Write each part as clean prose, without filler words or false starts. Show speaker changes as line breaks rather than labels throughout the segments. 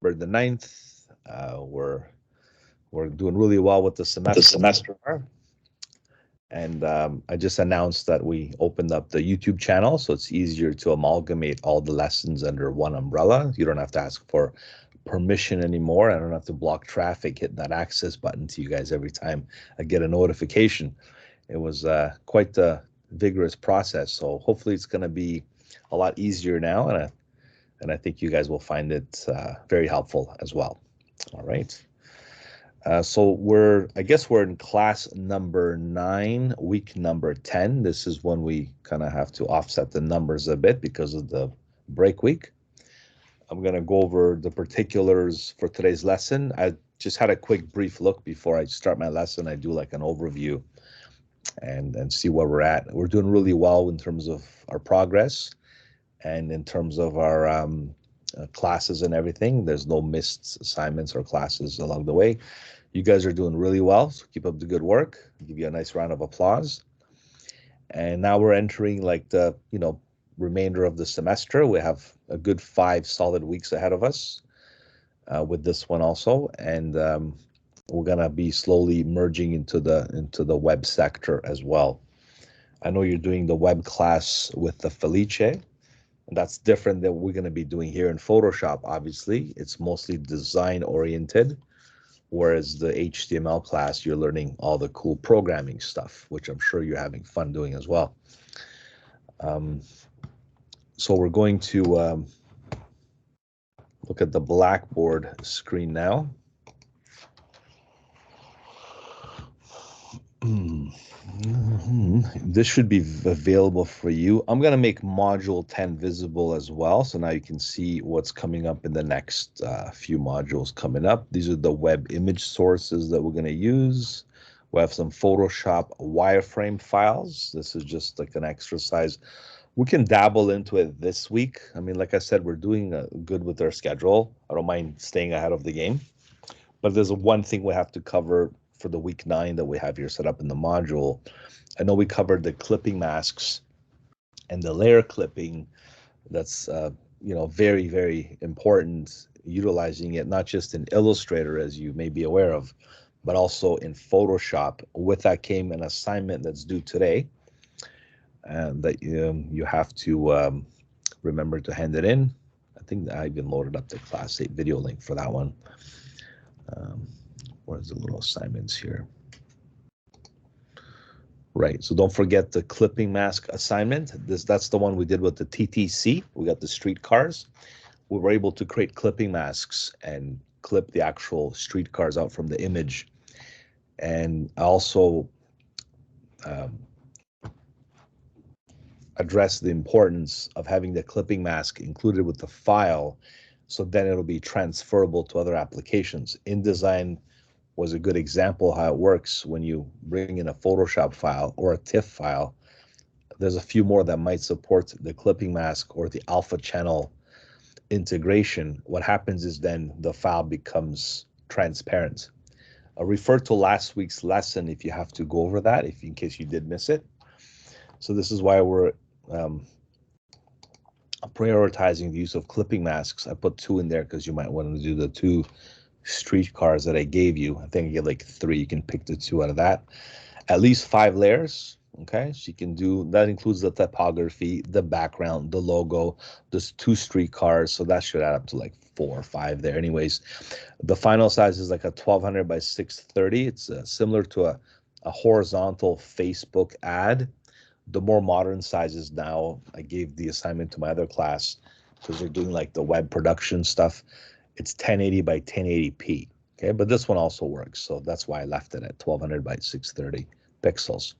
We're the 9th. We're doing really well with the
The
semester so
semester.
far. And I just announced that we opened up the YouTube channel, so it's easier to amalgamate all the lessons under one umbrella. You don't have to ask for permission anymore. I don't have to block traffic, hitting that access button to you guys every time I get a notification. It was quite a vigorous process, so hopefully it's going to be a lot easier now, and I think you guys will find it very helpful as well. All right. So I guess we're in class number 9, week number 10. This is when we kind of have to offset the numbers a bit because of the break week. I'm going to go over the particulars for today's lesson. I just had a quick brief look before I start my lesson. I do like an overview and see where we're at. We're doing really well in terms of our progress and in terms of our classes and everything. There's no missed assignments or classes along the way. You guys are doing really well, so keep up the good work. I'll give you a nice round of applause. And now we're entering like the remainder of the semester. We have a good 5 solid weeks ahead of us with this one also, and we're gonna be slowly merging into the web sector as well. I know you're doing the web class with the Felice, and that's different than what we're gonna be doing here in Photoshop. Obviously, it's mostly design oriented. Whereas the HTML class, you're learning all the cool programming stuff, which I'm sure you're having fun doing as well. So we're going to look at the Blackboard screen now. This should be available for you. I'm going to make module 10 visible as well. So now you can see what's coming up in the next few modules coming up. These are the web image sources that we're going to use. We have some Photoshop wireframe files. This is just like an exercise. We can dabble into it this week. I mean, like I said, we're doing good with our schedule. I don't mind staying ahead of the game. But there's one thing we have to cover for the week 9 that we have here set up in the module. I know we covered the clipping masks and the layer clipping. That's very, very important, utilizing it not just in Illustrator, as you may be aware of, but also in Photoshop. With that came an assignment that's due today, and that you have to remember to hand it in. I think I even loaded up the Class 8 video link for that one. Where's the little assignments here? Right, so don't forget the clipping mask assignment. That's the one we did with the TTC. We got the streetcars. We were able to create clipping masks and clip the actual streetcars out from the image. And also address the importance of having the clipping mask included with the file, so then it'll be transferable to other applications. InDesign was a good example how it works when you bring in a Photoshop file or a TIFF file. There's a few more that might support the clipping mask or the alpha channel integration. What happens is then the file becomes transparent. Refer to last week's lesson if you have to go over that, in case you did miss it. So this is why we're prioritizing the use of clipping masks. I put 2 in there because you might want to do the 2 streetcars that I gave you. I think I get like 3. You can pick the 2 out of that. At least 5 layers. Okay, so you can do that. Includes the typography, the background, the logo. There's 2 streetcars, so that should add up to like 4 or 5 there. Anyways, the final size is like a 1200 by 630. It's similar to a horizontal Facebook ad. The more modern sizes now, I gave the assignment to my other class because they're doing like the web production stuff. It's 1080 by 1080p. Okay, but this one also works, so that's why I left it at 1200 by 630 pixels.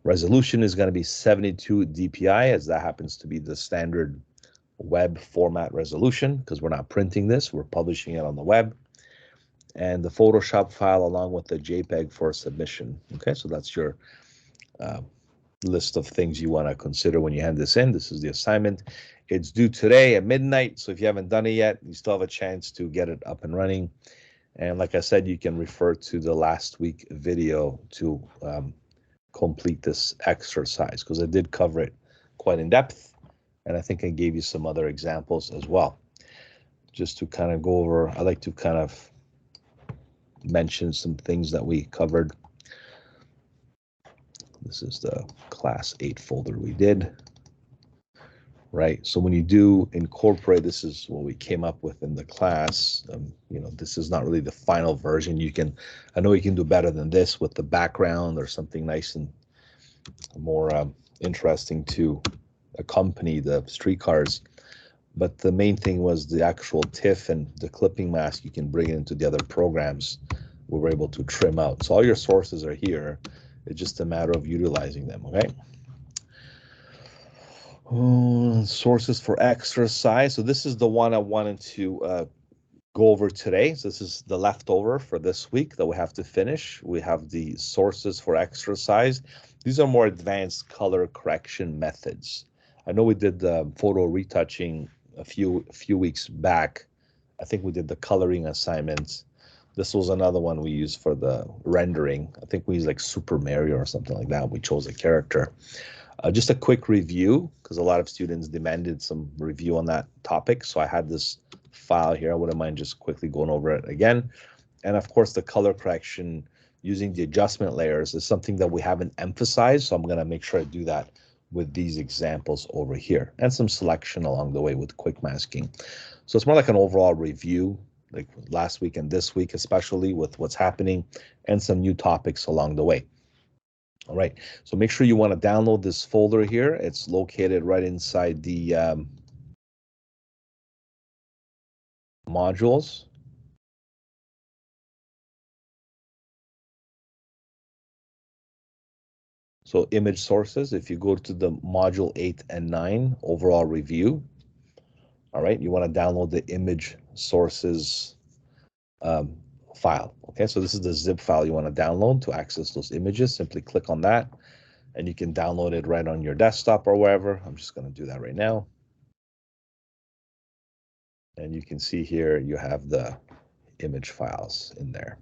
Resolution is going to be 72 dpi, as that happens to be the standard web format resolution, because we're not printing this, we're publishing it on the web. And the Photoshop file along with the JPEG for submission. Okay, so that's your list of things you want to consider when you hand this in. This is the assignment. It's due today at midnight, so if you haven't done it yet, you still have a chance to get it up and running. And like I said, you can refer to the last week video to complete this exercise, because I did cover it quite in depth, and I think I gave you some other examples as well. just to kind of go over, I like to kind of mention some things that we covered. This is the class 8 folder we did, right? So when you do incorporate, this is what we came up with in the class. You know, this is not really the final version. You can, I know you can do better than this with the background or something nice and more interesting to accompany the streetcars. But the main thing was the actual TIFF and the clipping mask. You can bring it into the other programs. We were able to trim out. So all your sources are here. It's just a matter of utilizing them, okay? Sources for extra size. So this is the one I wanted to go over today. So this is the leftover for this week that we have to finish. We have the sources for extra size. These are more advanced color correction methods. I know we did the photo retouching a few weeks back. I think we did the coloring assignments. This was another one we used for the rendering. I think we used like Super Mario or something like that. We chose a character. Just a quick review, because a lot of students demanded some review on that topic. So I had this file here. I wouldn't mind just quickly going over it again. And of course, the color correction using the adjustment layers is something that we haven't emphasized. So I'm going to make sure I do that with these examples over here, and some selection along the way with quick masking. So it's more like an overall review, like last week and this week, especially with what's happening and some new topics along the way. All right, so make sure you want to download this folder here. It's located right inside the modules. So image sources, if you go to the module 8 and 9 overall review, all right, you want to download the image sources file. Okay, so this is the zip file you want to download to access those images. Simply click on that and you can download it right on your desktop or wherever. I'm just going to do that right now. And you can see here you have the image files in there.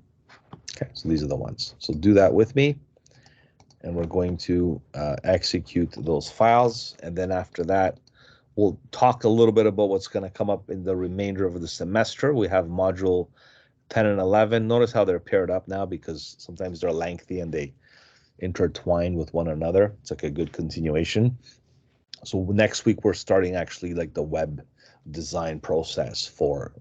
Okay, so these are the ones. So do that with me. And we're going to execute those files. And then after that, we'll talk a little bit about what's going to come up in the remainder of the semester. We have module 10 and 11. Notice how they're paired up now because sometimes they're lengthy and they intertwine with one another. It's like a good continuation. So next week, we're starting actually like the web design process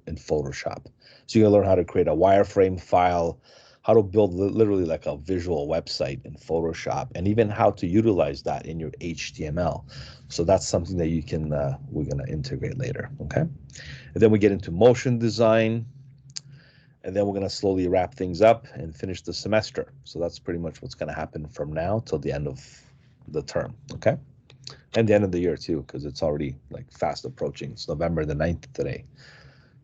in Photoshop. So you're gonna learn how to create a wireframe file, how to build literally like a visual website in Photoshop, and even how to utilize that in your HTML. So that's something that you can, we're gonna integrate later, okay? And then we get into motion design, and then we're gonna slowly wrap things up and finish the semester. So that's pretty much what's gonna happen from now till the end of the term, okay? And the end of the year too, because it's already like fast approaching. It's November the 9th today.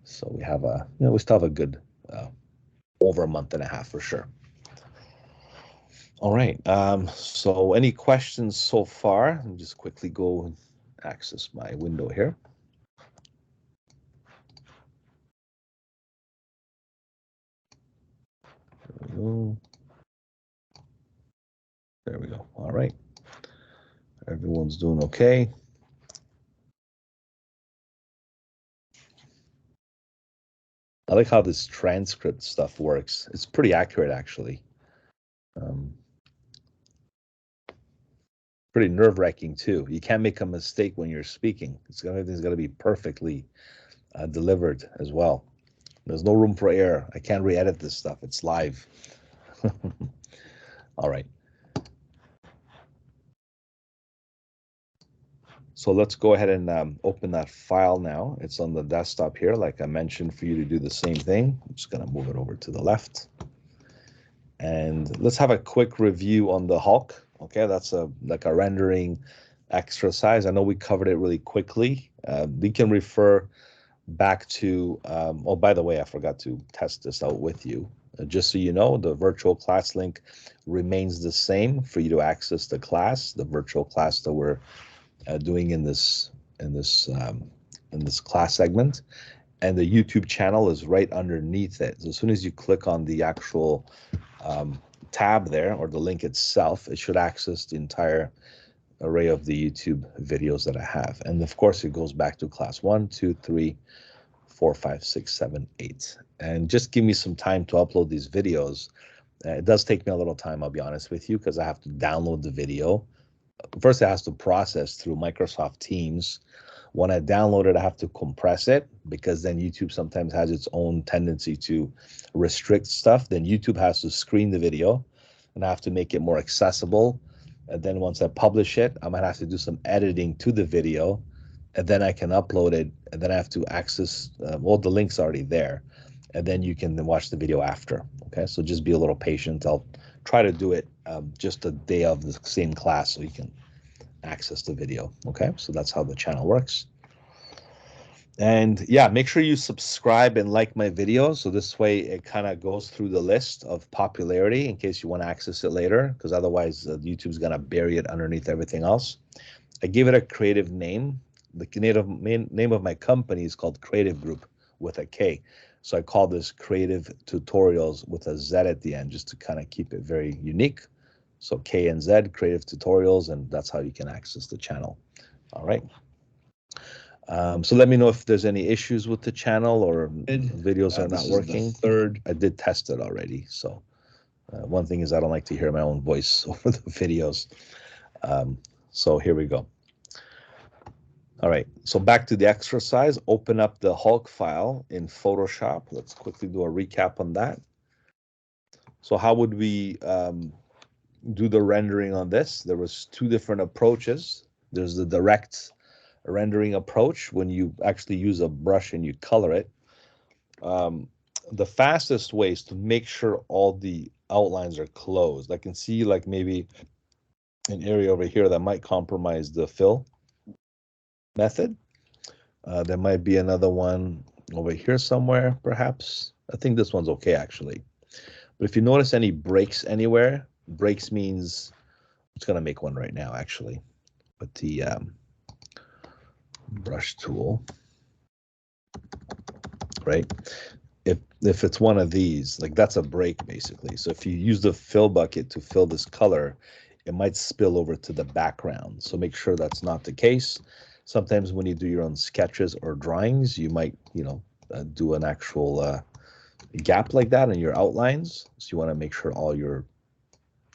So we have a, we still have a good over a month and a half for sure. All right, so any questions so far? Let me just quickly go and access my window here. There we go. There we go. All right. Everyone's doing okay. I like how this transcript stuff works. It's pretty accurate, actually. Pretty nerve-wracking too. You can't make a mistake when you're speaking. Everything's got to be perfectly delivered as well. There's no room for error. I can't re-edit this stuff. It's live. All right. So let's go ahead and open that file now. It's on the desktop here, like I mentioned, for you to do the same thing. I'm just going to move it over to the left. And let's have a quick review on the Hulk. Okay, that's like a rendering exercise. I know we covered it really quickly. We can refer back to, oh, by the way, I forgot to test this out with you. Just so you know, the virtual class link remains the same for you to access the class, the virtual class that we're doing in this class segment, and the YouTube channel is right underneath it. So as soon as you click on the actual tab there, or the link itself, it should access the entire array of the YouTube videos that I have. And of course, it goes back to class 1, 2, 3, 4, 5, 6, 7, 8. And just give me some time to upload these videos. It does take me a little time, I'll be honest with you, because I have to download the video. First, it has to process through Microsoft Teams. When I download it, I have to compress it, because then YouTube sometimes has its own tendency to restrict stuff. Then YouTube has to screen the video, and I have to make it more accessible. And then once I publish it, I might have to do some editing to the video, and then I can upload it, and then I have to access, well, the link's already there, and then you can watch the video after. Okay, so just be a little patient. I'll try to do it just a day of the same class so you can access the video. Okay, so that's how the channel works. And yeah, make sure you subscribe and like my videos, so this way it kind of goes through the list of popularity in case you want to access it later, because otherwise YouTube's gonna bury it underneath everything else. I gave it a creative name. The name of my company is called Creative Group with a K. So I call this Creative Tutorials with a Z at the end, just to kind of keep it very unique. So K and Z, Creative Tutorials, and that's how you can access the channel. All right. So let me know if there's any issues with the channel or videos are not working. I did test it already. So one thing is I don't like to hear my own voice over the videos. So here we go. All right, so back to the exercise. Open up the Hulk file in Photoshop. Let's quickly do a recap on that. So how would we do the rendering on this? There was two different approaches. There's the direct rendering approach, when you actually use a brush and you color it. The fastest way is to make sure all the outlines are closed. I can see like maybe an area over here that might compromise the fill method. There might be another one over here somewhere, perhaps. I think this one's okay, actually. But if you notice any breaks anywhere, breaks means it's going to make one right now, actually. But the brush tool, right? If it's one of these, like that's a break, basically. So if you use the fill bucket to fill this color, it might spill over to the background. So make sure that's not the case. Sometimes when you do your own sketches or drawings, you might, do an actual gap like that in your outlines. So you want to make sure all your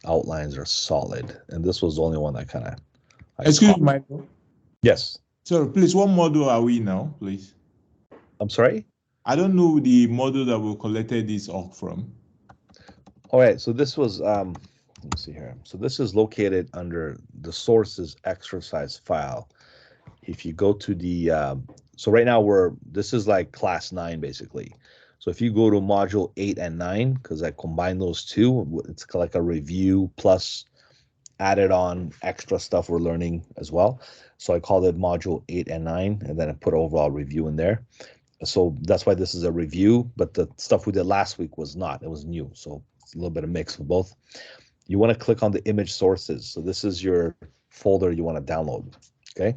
outlines are solid. And this was the only one that kind of...
Excuse me, Michael.
Yes.
Sorry, please, what model are we now, please?
I'm sorry?
I don't know the model that we collected this off from.
All right, so this was, let me see here. So this is located under the sources exercise file. If you go to the, so right now this is like class 9, basically. So if you go to module 8 and 9, because I combined those two, it's like a review plus added on extra stuff we're learning as well. So I called it module 8 and 9, and then I put overall review in there. So that's why this is a review, but the stuff we did last week was not, it was new. So it's a little bit of mix of both. You want to click on the image sources. So this is your folder you want to download, okay?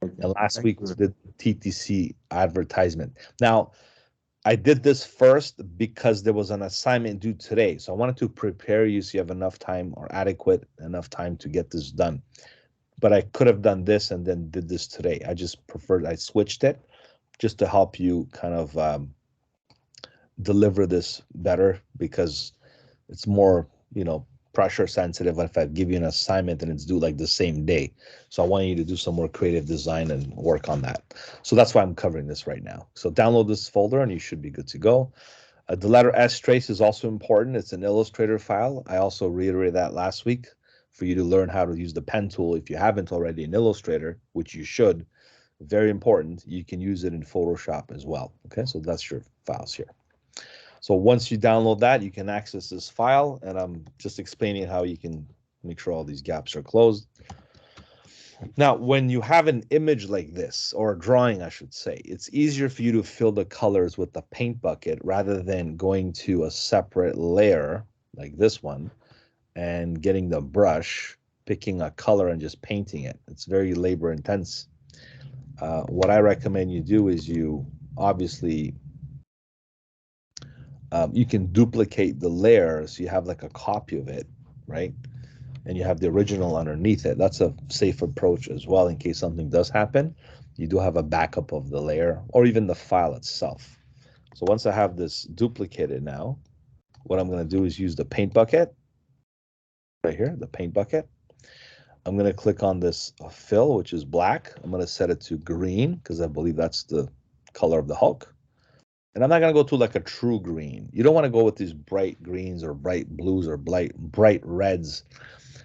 And last week we did TTC advertisement. Now, I did this first because there was an assignment due today. So I wanted to prepare you so you have enough time or adequate enough time to get this done. But I could have done this and then did this today. I just preferred, I switched it just to help you kind of deliver this better, because it's more, pressure sensitive if I give you an assignment and it's due like the same day. So I want you to do some more creative design and work on that. So that's why I'm covering this right now. So download this folder and you should be good to go. The letter S trace is also important. It's an Illustrator file. I also reiterated that last week for you to learn how to use the pen tool. If you haven't already in Illustrator, which you should, very important, you can use it in Photoshop as well. Okay, so that's your files here. So once you download that, you can access this file, and I'm just explaining how you can make sure all these gaps are closed. Now, when you have an image like this, or a drawing, I should say, it's easier for you to fill the colors with the paint bucket rather than going to a separate layer like this one and getting the brush, picking a color and just painting it. It's very labor intense. What I recommend you do is you obviously you can duplicate the layer so you have like a copy of it, right? And you have the original underneath it. That's a safe approach as well in case something does happen. you do have a backup of the layer or even the file itself. So once I have this duplicated now, what I'm going to do is use the paint bucket right here, the paint bucket. I'm going to click on this fill, which is black. I'm going to set it to green because I believe that's the color of the Hulk. And I'm not going to go to like a true green. You don't want to go with these bright greens or bright blues or bright reds.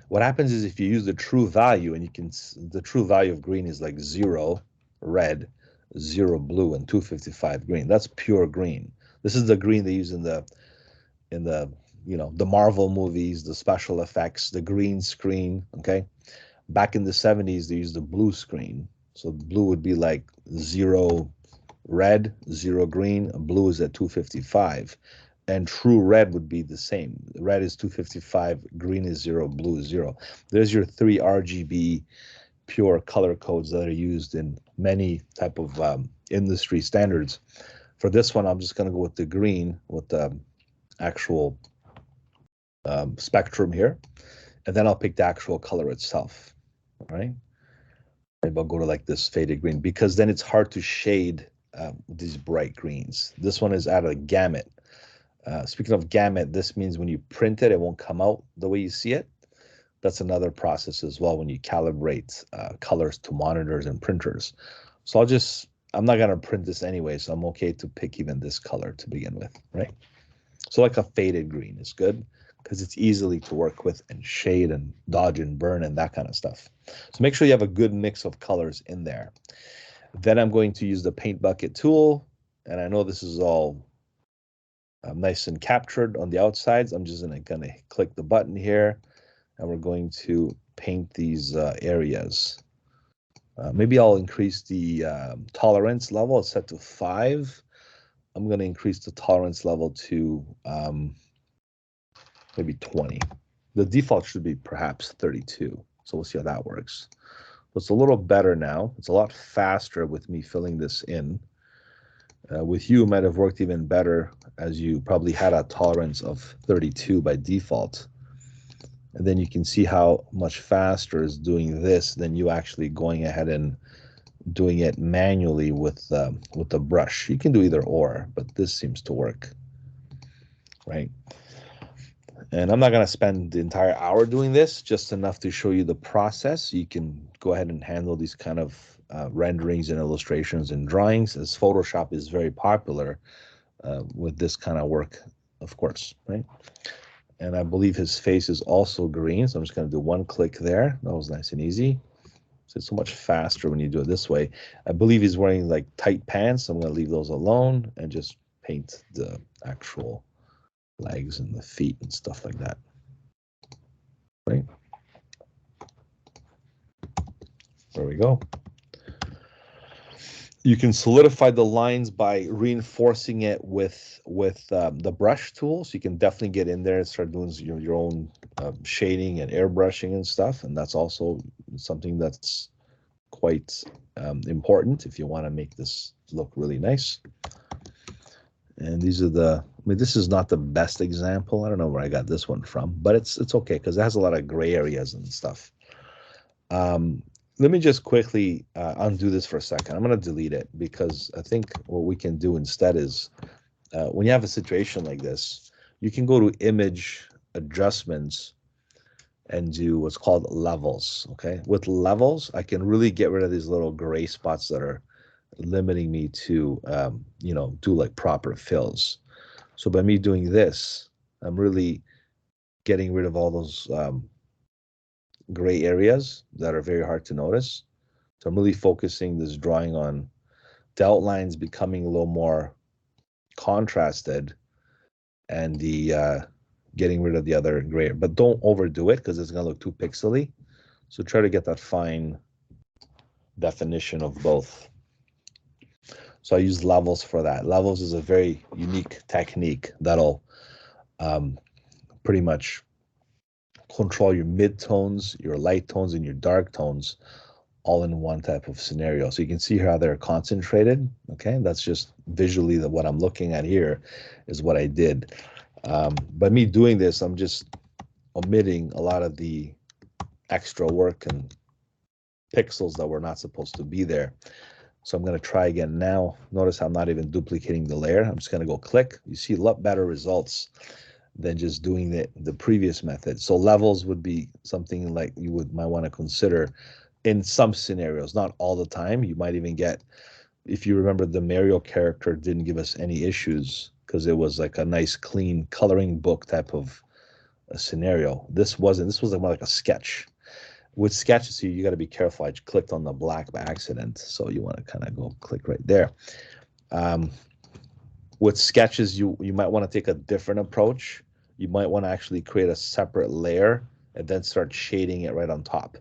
What happens is if you use the true value, and the true value of green is like 0 red, 0 blue, and 255 green. That's pure green. This is the green they use in the the Marvel movies, the special effects, the green screen. Okay, back in the 70s they used the blue screen. So blue would be like 0 red, 0 green. Blue is at 255. And true red would be the same. Red is 255, green is 0, blue is 0. There's your 3 RGB pure color codes that are used in many type of industry standards. For this one, I'm just going to go with the green with the actual spectrum here, and then I'll pick the actual color itself. All right. Maybe I'll go to like this faded green because then it's hard to shade these bright greens. This one is at a gamut. Speaking of gamut, this means when you print it, it won't come out the way you see it. That's another process as well when you calibrate colors to monitors and printers. So I'm not going to print this anyway, so I'm okay to pick even this color to begin with, right? So like a faded green is good because it's easily to work with and shade and dodge and burn and that kind of stuff. So make sure you have a good mix of colors in there. Then I'm going to use the paint bucket tool, and I know this is all nice and captured on the outsides. I'm just gonna click the button here, and we're going to paint these areas. Maybe I'll increase the tolerance level. It's set to 5. I'm going to increase the tolerance level to maybe 20. The default should be perhaps 32. So we'll see how that works. But it's a little better now. It's a lot faster with me filling this in. With you, it might have worked even better as you probably had a tolerance of 32 by default. And then you can see how much faster is doing this than you actually going ahead and doing it manually with the brush. You can do either or, but this seems to work, right? And I'm not going to spend the entire hour doing this, just enough to show you the process. You can go ahead and handle these kind of renderings and illustrations and drawings, as Photoshop is very popular with this kind of work, of course, right? And I believe his face is also green, so I'm just going to do one click there. That was nice and easy. So it's so much faster when you do it this way. I believe he's wearing like tight pants, so I'm going to leave those alone and just paint the actual legs and the feet and stuff like that, right? There we go. You can solidify the lines by reinforcing it with the brush tool. So you can definitely get in there and start doing your own shading and airbrushing and stuff. And that's also something that's quite important if you want to make this look really nice. And these are this is not the best example. I don't know where I got this one from, but it's okay because it has a lot of gray areas and stuff. Let me just quickly undo this for a second. I'm going to delete it because I think what we can do instead is when you have a situation like this, you can go to image adjustments and do what's called levels. Okay, with levels, I can really get rid of these little gray spots that are limiting me to do like proper fills. So by me doing this, I'm really getting rid of all those gray areas that are very hard to notice. So I'm really focusing this drawing on the outlines becoming a little more contrasted and the getting rid of the other gray, but don't overdo it because it's going to look too pixely. So try to get that fine definition of both. So I use levels for that. Levels is a very unique technique that'll pretty much control your mid-tones, your light tones, and your dark tones all in one type of scenario. So you can see how they're concentrated. Okay, that's just visually what I'm looking at here is what I did. By me doing this, I'm just omitting a lot of the extra work and pixels that were not supposed to be there. So I'm going to try again now. Notice I'm not even duplicating the layer. I'm just going to go click. You see a lot better results than just doing the previous method. So levels would be something like you might want to consider in some scenarios, not all the time. You might even get, if you remember, the Mario character didn't give us any issues because it was like a nice clean coloring book type of a scenario. This wasn't. This was more like a sketch. With sketches, you got to be careful. I clicked on the black by accident, so you want to kind of go click right there. With sketches, you might want to take a different approach. You might want to actually create a separate layer and then start shading it right on top.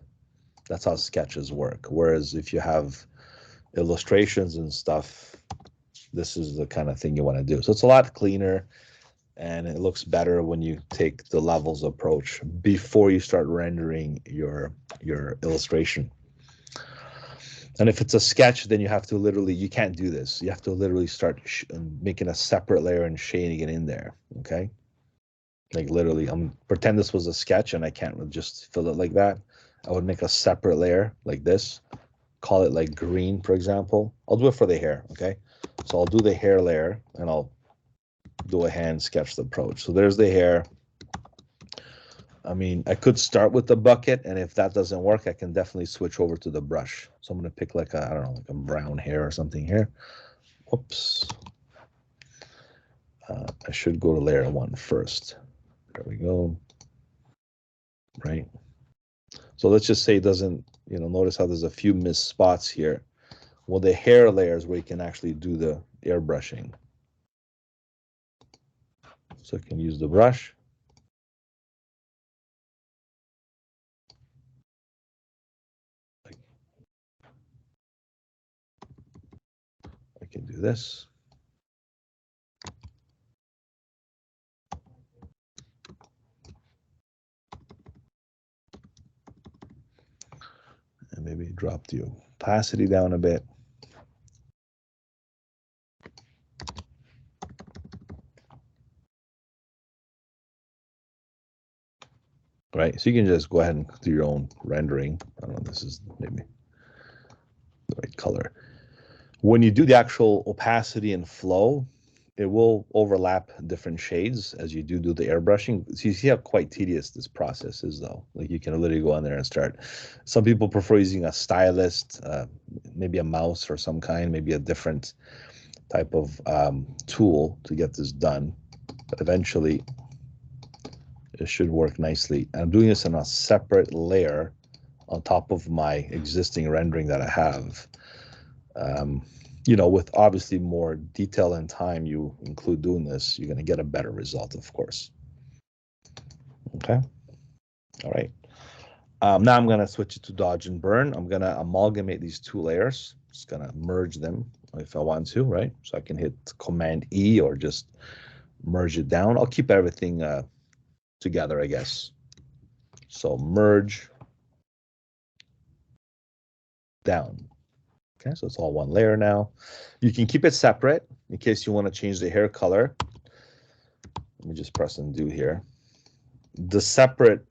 That's how sketches work. Whereas if you have illustrations and stuff, this is the kind of thing you want to do. So it's a lot cleaner and it looks better when you take the levels approach before you start rendering your illustration. And if it's a sketch, then you have to literally, you can't do this. You have to literally start making a separate layer and shading it in there, okay? Like literally, pretend this was a sketch and I can't just fill it like that. I would make a separate layer like this, call it like green, for example. I'll do it for the hair, okay? So I'll do the hair layer and I'll do a hand sketch approach. So there's the hair. I mean, I could start with the bucket, and if that doesn't work, I can definitely switch over to the brush. So I'm going to pick like a, I don't know, like a brown hair or something here. Whoops. I should go to layer 1 first. There we go. Right. So let's just say it doesn't, you know, notice how there's a few missed spots here. Well, the hair layers where you can actually do the airbrushing. So I can use the brush. I can do this. And maybe drop the opacity down a bit. Right, so you can just go ahead and do your own rendering. I don't know, this is maybe the right color. When you do the actual opacity and flow, it will overlap different shades as you do the airbrushing. So you see how quite tedious this process is, though. Like you can literally go on there and start. Some people prefer using a stylist, maybe a mouse or some kind, maybe a different type of tool to get this done. But eventually, it should work nicely. I'm doing this in a separate layer on top of my existing rendering that I have. You know, with obviously more detail and time you include doing this, you're going to get a better result, of course. Okay. All right. Now I'm going to switch it to dodge and burn. I'm going to amalgamate these two layers. Just going to merge them if I want to, right? So I can hit Command E or just merge it down. I'll keep everything together, I guess. So merge down. Okay, so it's all one layer now. You can keep it separate in case you want to change the hair color. Let me just press undo here. The separate,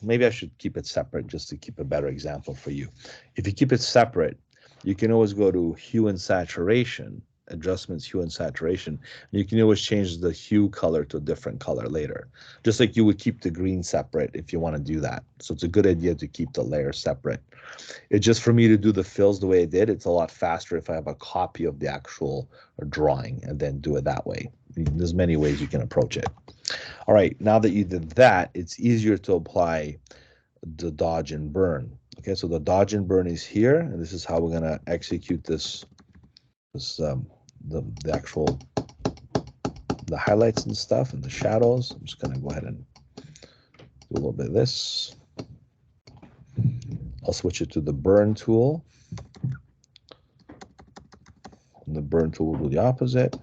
maybe I should keep it separate just to keep a better example for you. If you keep it separate, you can always go to hue and saturation, adjustments, hue and saturation. You can always change the hue color to a different color later, just like you would keep the green separate if you want to do that. So it's a good idea to keep the layer separate. It's just for me to do the fills the way I did. It's a lot faster if I have a copy of the actual drawing and then do it that way. There's many ways you can approach it. All right, now that you did that, it's easier to apply the dodge and burn. Okay, so the dodge and burn is here, and this is how we're going to execute this the actual the highlights and stuff and the shadows. I'm just going to go ahead and do a little bit of this. I'll switch it to the burn tool. And the burn tool will do the opposite.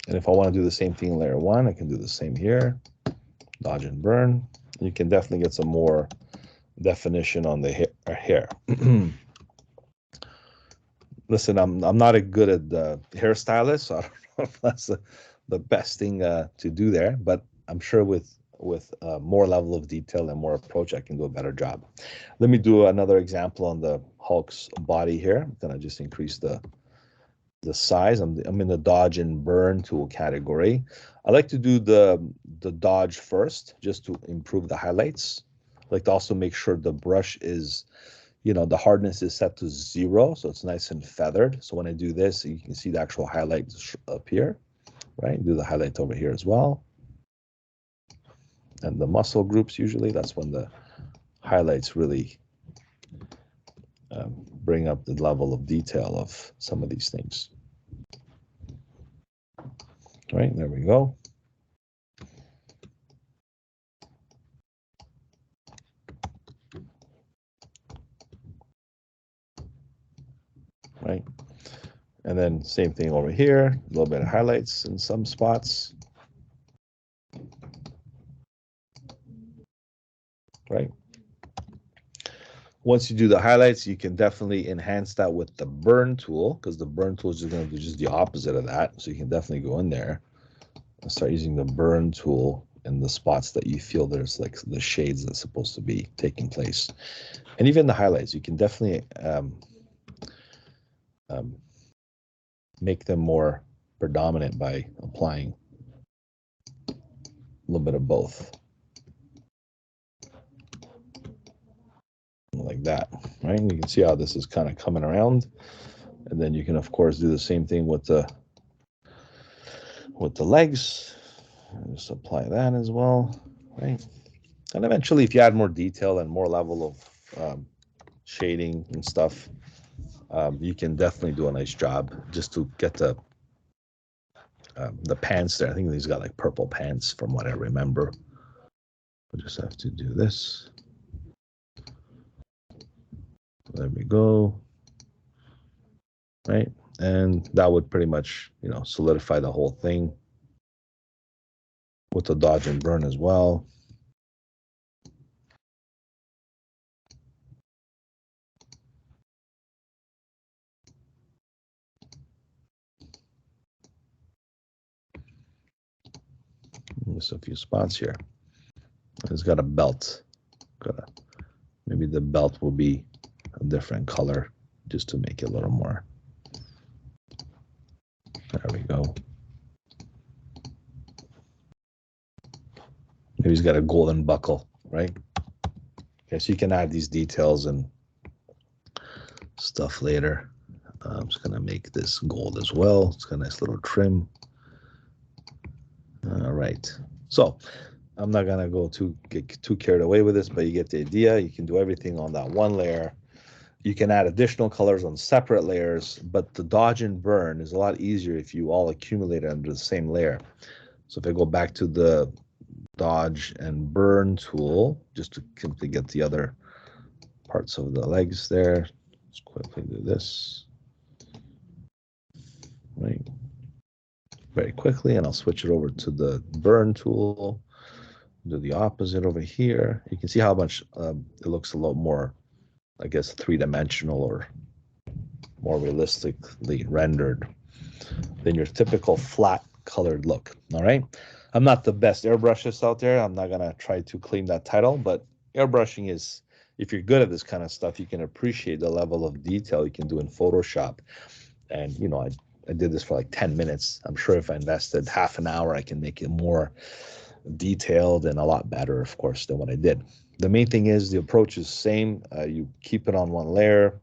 And if I want to do the same thing in layer 1, I can do the same here. Dodge and burn. You can definitely get some more definition on the hair. Listen, I'm not a good at the hairstylist, so I don't know if that's the best thing to do there, but I'm sure with more level of detail and more approach, I can do a better job. Let me do another example on the Hulk's body here. I'm gonna just increase the size. I'm in the dodge and burn tool category. I like to do the dodge first, just to improve the highlights. I like to also make sure the brush is, you know, the hardness is set to 0, so it's nice and feathered. So when I do this, you can see the actual highlights up here, right? Do the highlight over here as well. And the muscle groups, usually that's when the highlights really bring up the level of detail of some of these things. All right, there we go. Right, and then same thing over here, a little bit of highlights in some spots. Right. Once you do the highlights, you can definitely enhance that with the burn tool, because the burn tool is just going to do just the opposite of that. So you can definitely go in there and start using the burn tool in the spots that you feel there's like the shades that's supposed to be taking place. And even the highlights, you can definitely make them more predominant by applying a little bit of both. Like that, right? You can see how this is kind of coming around, and then you can of course do the same thing with the legs. Just apply that as well, right? And eventually, if you add more detail and more level of shading and stuff, you can definitely do a nice job just to get the pants there. I think he's got like purple pants from what I remember. We just have to do this. There we go. Right, and that would pretty much, you know, solidify the whole thing with the dodge and burn as well. Just a few spots here. It's got a belt. Maybe the belt will be a different color just to make it a little more. There we go. Maybe he's got a golden buckle, right? Okay, so you can add these details and stuff later. I'm just gonna make this gold as well. It's got a nice little trim. All right, so I'm not gonna get too carried away with this, but you get the idea. You can do everything on that one layer. You can add additional colors on separate layers, but the dodge and burn is a lot easier if you all accumulate it under the same layer. So if I go back to the dodge and burn tool, just to simply get the other parts of the legs there, let's quickly do this. Right. Very quickly, and I'll switch it over to the burn tool. Do the opposite over here. You can see how much it looks a lot more, I guess, three-dimensional or more realistically rendered than your typical flat colored look. All right. I'm not the best airbrushes out there. I'm not gonna try to claim that title, but airbrushing is, if you're good at this kind of stuff, you can appreciate the level of detail you can do in Photoshop. And you know, I did this for like 10 minutes. I'm sure if I invested half an hour, I can make it more detailed and a lot better, of course, than what I did. The main thing is the approach is the same. You keep it on one layer.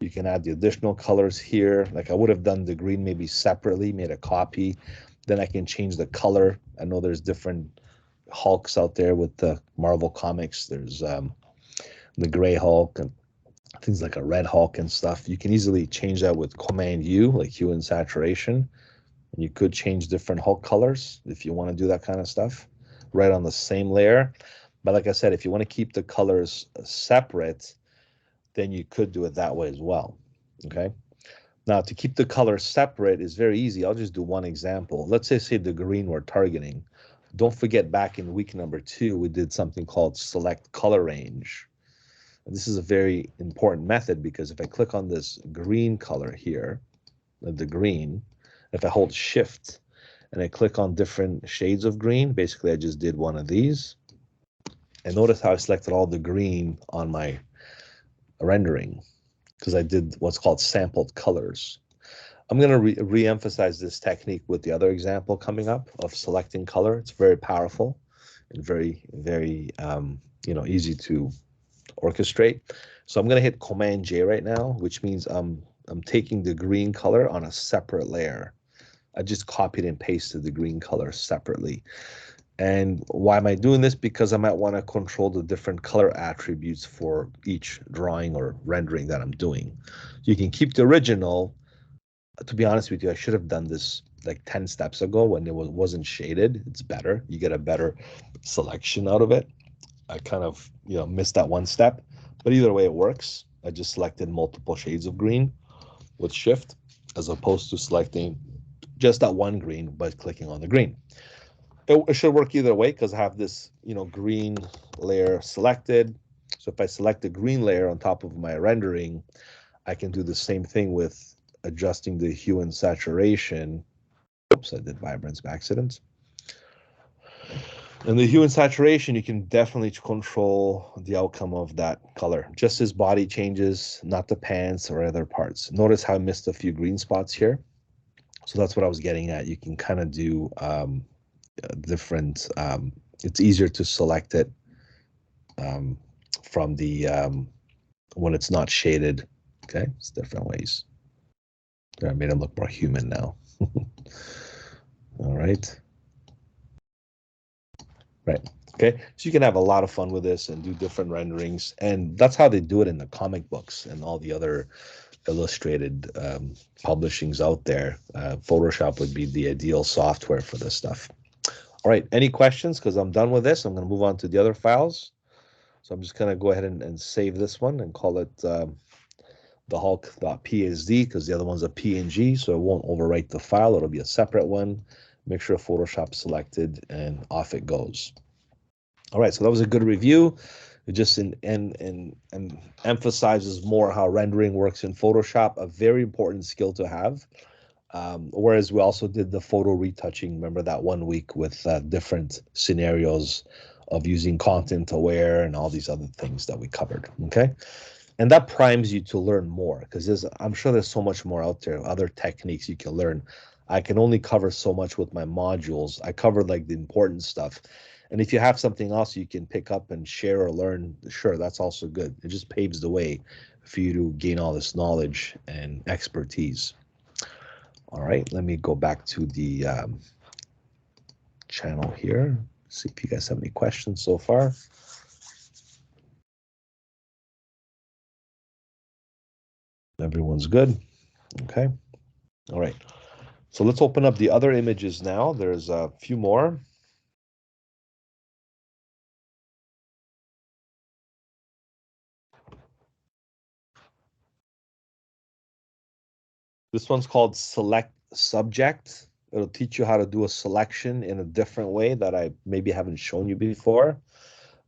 You can add the additional colors here. Like I would have done the green maybe separately, made a copy. Then I can change the color. I know there's different Hulks out there with the Marvel comics. There's the gray Hulk and things like a red Hulk and stuff. You can easily change that with Command U, like hue and saturation. And you could change different Hulk colors if you want to do that kind of stuff right on the same layer. But like I said, if you want to keep the colors separate, then you could do it that way as well. Okay. Now to keep the colors separate is very easy. I'll just do one example. Let's say the green we're targeting. Don't forget back in week number 2, we did something called select color range. And this is a very important method because if I click on this green color here, the green, if I hold shift and I click on different shades of green. Basically, I just did one of these. And notice how I selected all the green on my rendering because I did what's called sampled colors. I'm going to re-emphasize this technique with the other example coming up of selecting color. It's very powerful and very, very, easy to orchestrate. So I'm going to hit Command J right now, which means I'm taking the green color on a separate layer. I just copied and pasted the green color separately. And why am I doing this? Because I might want to control the different color attributes for each drawing or rendering that I'm doing. You can keep the original. To be honest with you, I should have done this like 10 steps ago when it wasn't shaded. It's better. You get a better selection out of it. I kind of, missed that one step, but either way it works. I just selected multiple shades of green with Shift as opposed to selecting just that one green by clicking on the green. It should work either way because I have this, green layer selected. So if I select the green layer on top of my rendering, I can do the same thing with adjusting the hue and saturation. Oops, I did vibrance by accident. And the hue and saturation, you can definitely control the outcome of that color. Just as body changes, not the pants or other parts. Notice how I missed a few green spots here. So that's what I was getting at. You can kind of do different, it's easier to select it from the, when it's not shaded. Okay, it's different ways. There, I made him look more human now. All right. Right. Okay. So you can have a lot of fun with this and do different renderings. And that's how they do it in the comic books and all the other illustrated publishings out there. Photoshop would be the ideal software for this stuff. All right. Any questions? Because I'm done with this. I'm going to move on to the other files. So I'm just going to go ahead and save this one and call it the Hulk.psd because the other one's a PNG. So it won't overwrite the file. It'll be a separate one. Make sure Photoshop selected and off it goes. All right, so that was a good review. It just emphasizes more how rendering works in Photoshop, a very important skill to have. Whereas we also did the photo retouching, remember that 1 week with different scenarios of using content aware and all these other things that we covered, okay? And that primes you to learn more because I'm sure there's so much more out there, other techniques you can learn. I can only cover so much with my modules. I covered like the important stuff. And if you have something else you can pick up and share or learn, sure, that's also good. It just paves the way for you to gain all this knowledge and expertise. All right, let me go back to the channel here. See if you guys have any questions so far. Everyone's good. Okay. All right. So let's open up the other images now. There's a few more. This one's called Select Subject. It'll teach you how to do a selection in a different way that I maybe haven't shown you before.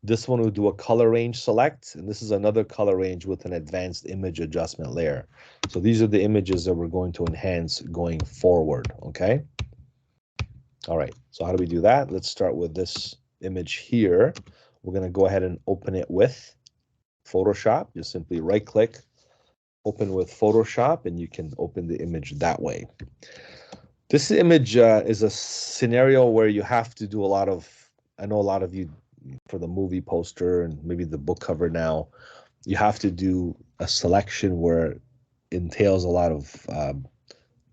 This one will do a color range select, and this is another color range with an advanced image adjustment layer. So these are the images that we're going to enhance going forward, okay? All right, so how do we do that? Let's start with this image here. We're gonna go ahead and open it with Photoshop. Just simply right click, open with Photoshop, and you can open the image that way. This image is a scenario where you have to do a lot of, I know a lot of you for the movie poster and maybe the book cover now, you have to do a selection where it entails a lot of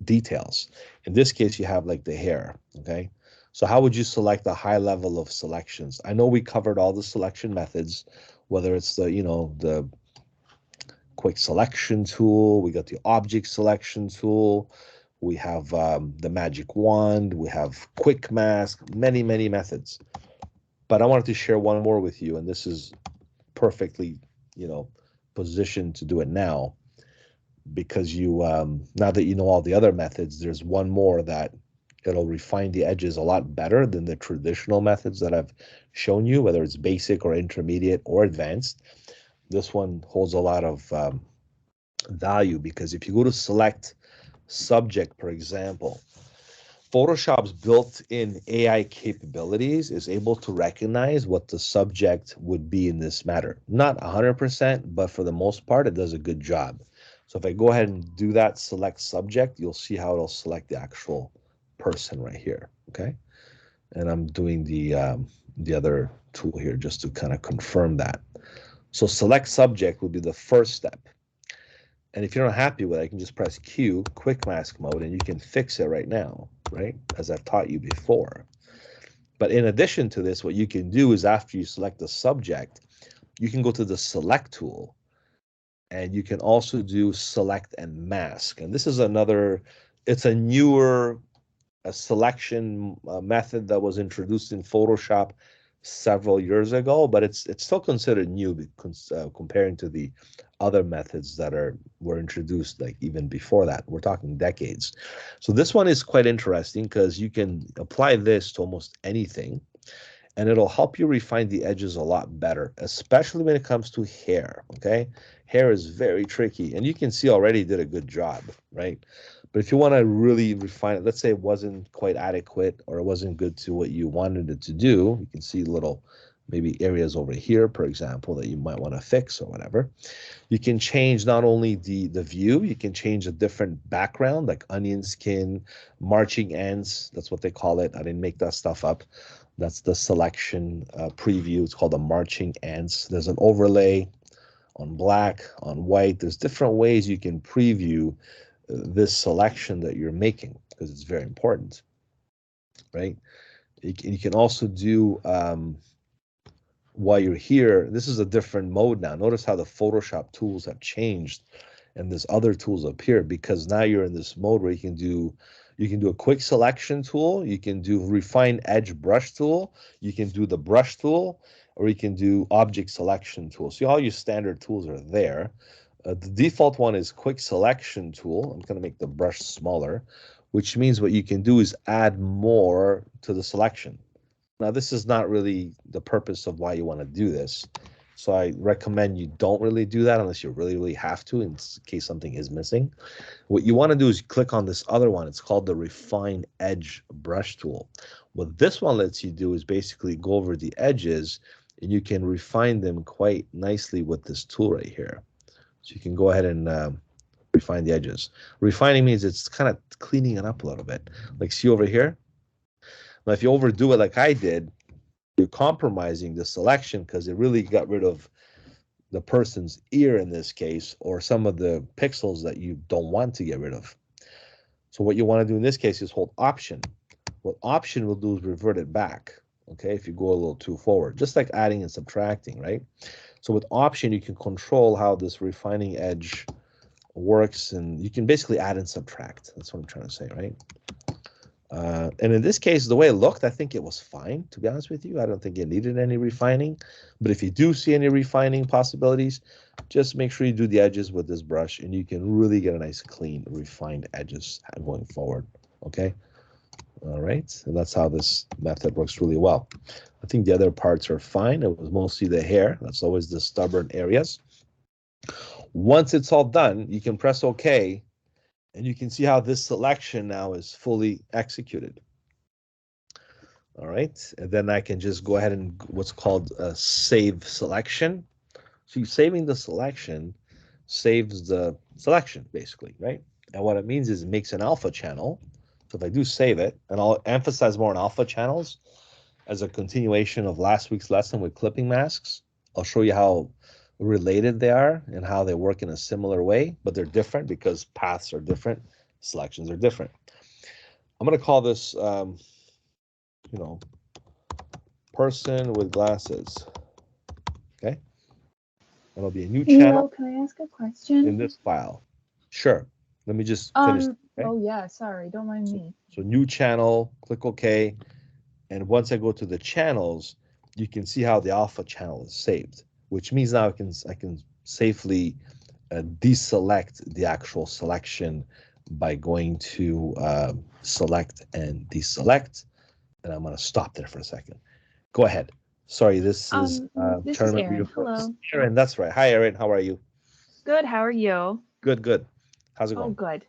details. In this case, you have like the hair, okay? So how would you select a high level of selections? I know we covered all the selection methods, whether it's the, the quick selection tool, we got the object selection tool, we have the magic wand, we have quick mask, many, many methods. But I wanted to share one more with you, and this is perfectly, positioned to do it now, because you, now that you know all the other methods, there's one more that it'll refine the edges a lot better than the traditional methods that I've shown you, whether it's basic or intermediate or advanced. This one holds a lot of value because if you go to select subject, for example, Photoshop's built-in AI capabilities is able to recognize what the subject would be in this matter. Not 100%, but for the most part, it does a good job. So if I go ahead and do that, select subject, you'll see how it'll select the actual person right here, okay? And I'm doing the other tool here just to kind of confirm that. So select subject would be the first step. And if you're not happy with it, I can just press Q, quick mask mode, and you can fix it right now, right? As I've taught you before. But in addition to this, what you can do is after you select the subject, you can go to the select tool, and you can also do select and mask. And this is another, it's a newer selection method that was introduced in Photoshop several years ago, but it's still considered new because, comparing to the other methods that were introduced like even before that. We're talking decades. So this one is quite interesting because you can apply this to almost anything, and it'll help you refine the edges a lot better, especially when it comes to hair, okay? Hair is very tricky, and you can see already did a good job, right? But if you want to really refine it, let's say it wasn't quite adequate or it wasn't good to what you wanted it to do, you can see little maybe areas over here, for example, that you might want to fix or whatever. You can change not only the view, you can change a different background like onion skin, marching ants, that's what they call it. I didn't make that stuff up. That's the selection preview. It's called the marching ants. There's an overlay on black, on white. There's different ways you can preview this selection that you're making because it's very important, right? You can also do, while you're here, this is a different mode now. Notice how the Photoshop tools have changed and there's other tools up here because now you're in this mode where you can do a quick selection tool, you can do refine edge brush tool, you can do the brush tool, or you can do object selection tool. See, all your standard tools are there. The default one is quick selection tool. I'm going to make the brush smaller, which means what you can do is add more to the selection. Now, this is not really the purpose of why you want to do this. So I recommend you don't really do that unless you really, really have to in case something is missing. What you want to do is click on this other one. It's called the Refine Edge Brush tool. What this one lets you do is basically go over the edges and you can refine them quite nicely with this tool right here. So you can go ahead and refine the edges. Refining means it's kind of cleaning it up a little bit. Like see over here? Now, if you overdo it like I did, you're compromising the selection because it really got rid of the person's ear in this case, or some of the pixels that you don't want to get rid of. So what you want to do in this case is hold Option. What Option will do is revert it back, okay, if you go a little too forward, just like adding and subtracting, right? So with Option, you can control how this refining edge works, and you can basically add and subtract. That's what I'm trying to say, right? And in this case, the way it looked, I think it was fine, to be honest with you. I don't think it needed any refining. But if you do see any refining possibilities, just make sure you do the edges with this brush, and you can really get a nice, clean, refined edges going forward, okay? All right, and that's how this method works really well. I think the other parts are fine. It was mostly the hair. That's always the stubborn areas. Once it's all done, you can press OK, and you can see how this selection now is fully executed. All right, and then I can just go ahead and what's called a save selection. So you're saving the selection, saves the selection basically, right? And what it means is it makes an alpha channel. So if I do save it, and I'll emphasize more on alpha channels as a continuation of last week's lesson with clipping masks. I'll show you how related they are and how they work in a similar way, but they're different because paths are different, selections are different. I'm going to call this, person with glasses. Okay. That'll be a new channel.
Can I ask a question?
In this file. Sure. Let me just finish.
Okay? Oh yeah, sorry, don't mind me.
So new channel, click OK. And once I go to the channels, you can see how the alpha channel is saved, which means now I can safely deselect the actual selection by going to select and deselect. And I'm going to stop there for a second. Go ahead. Sorry, this is
Erin. Hello.
Erin, that's right. Hi, Erin. How are you?
Good. How are you?
Good, good. How's it going?
Oh, good.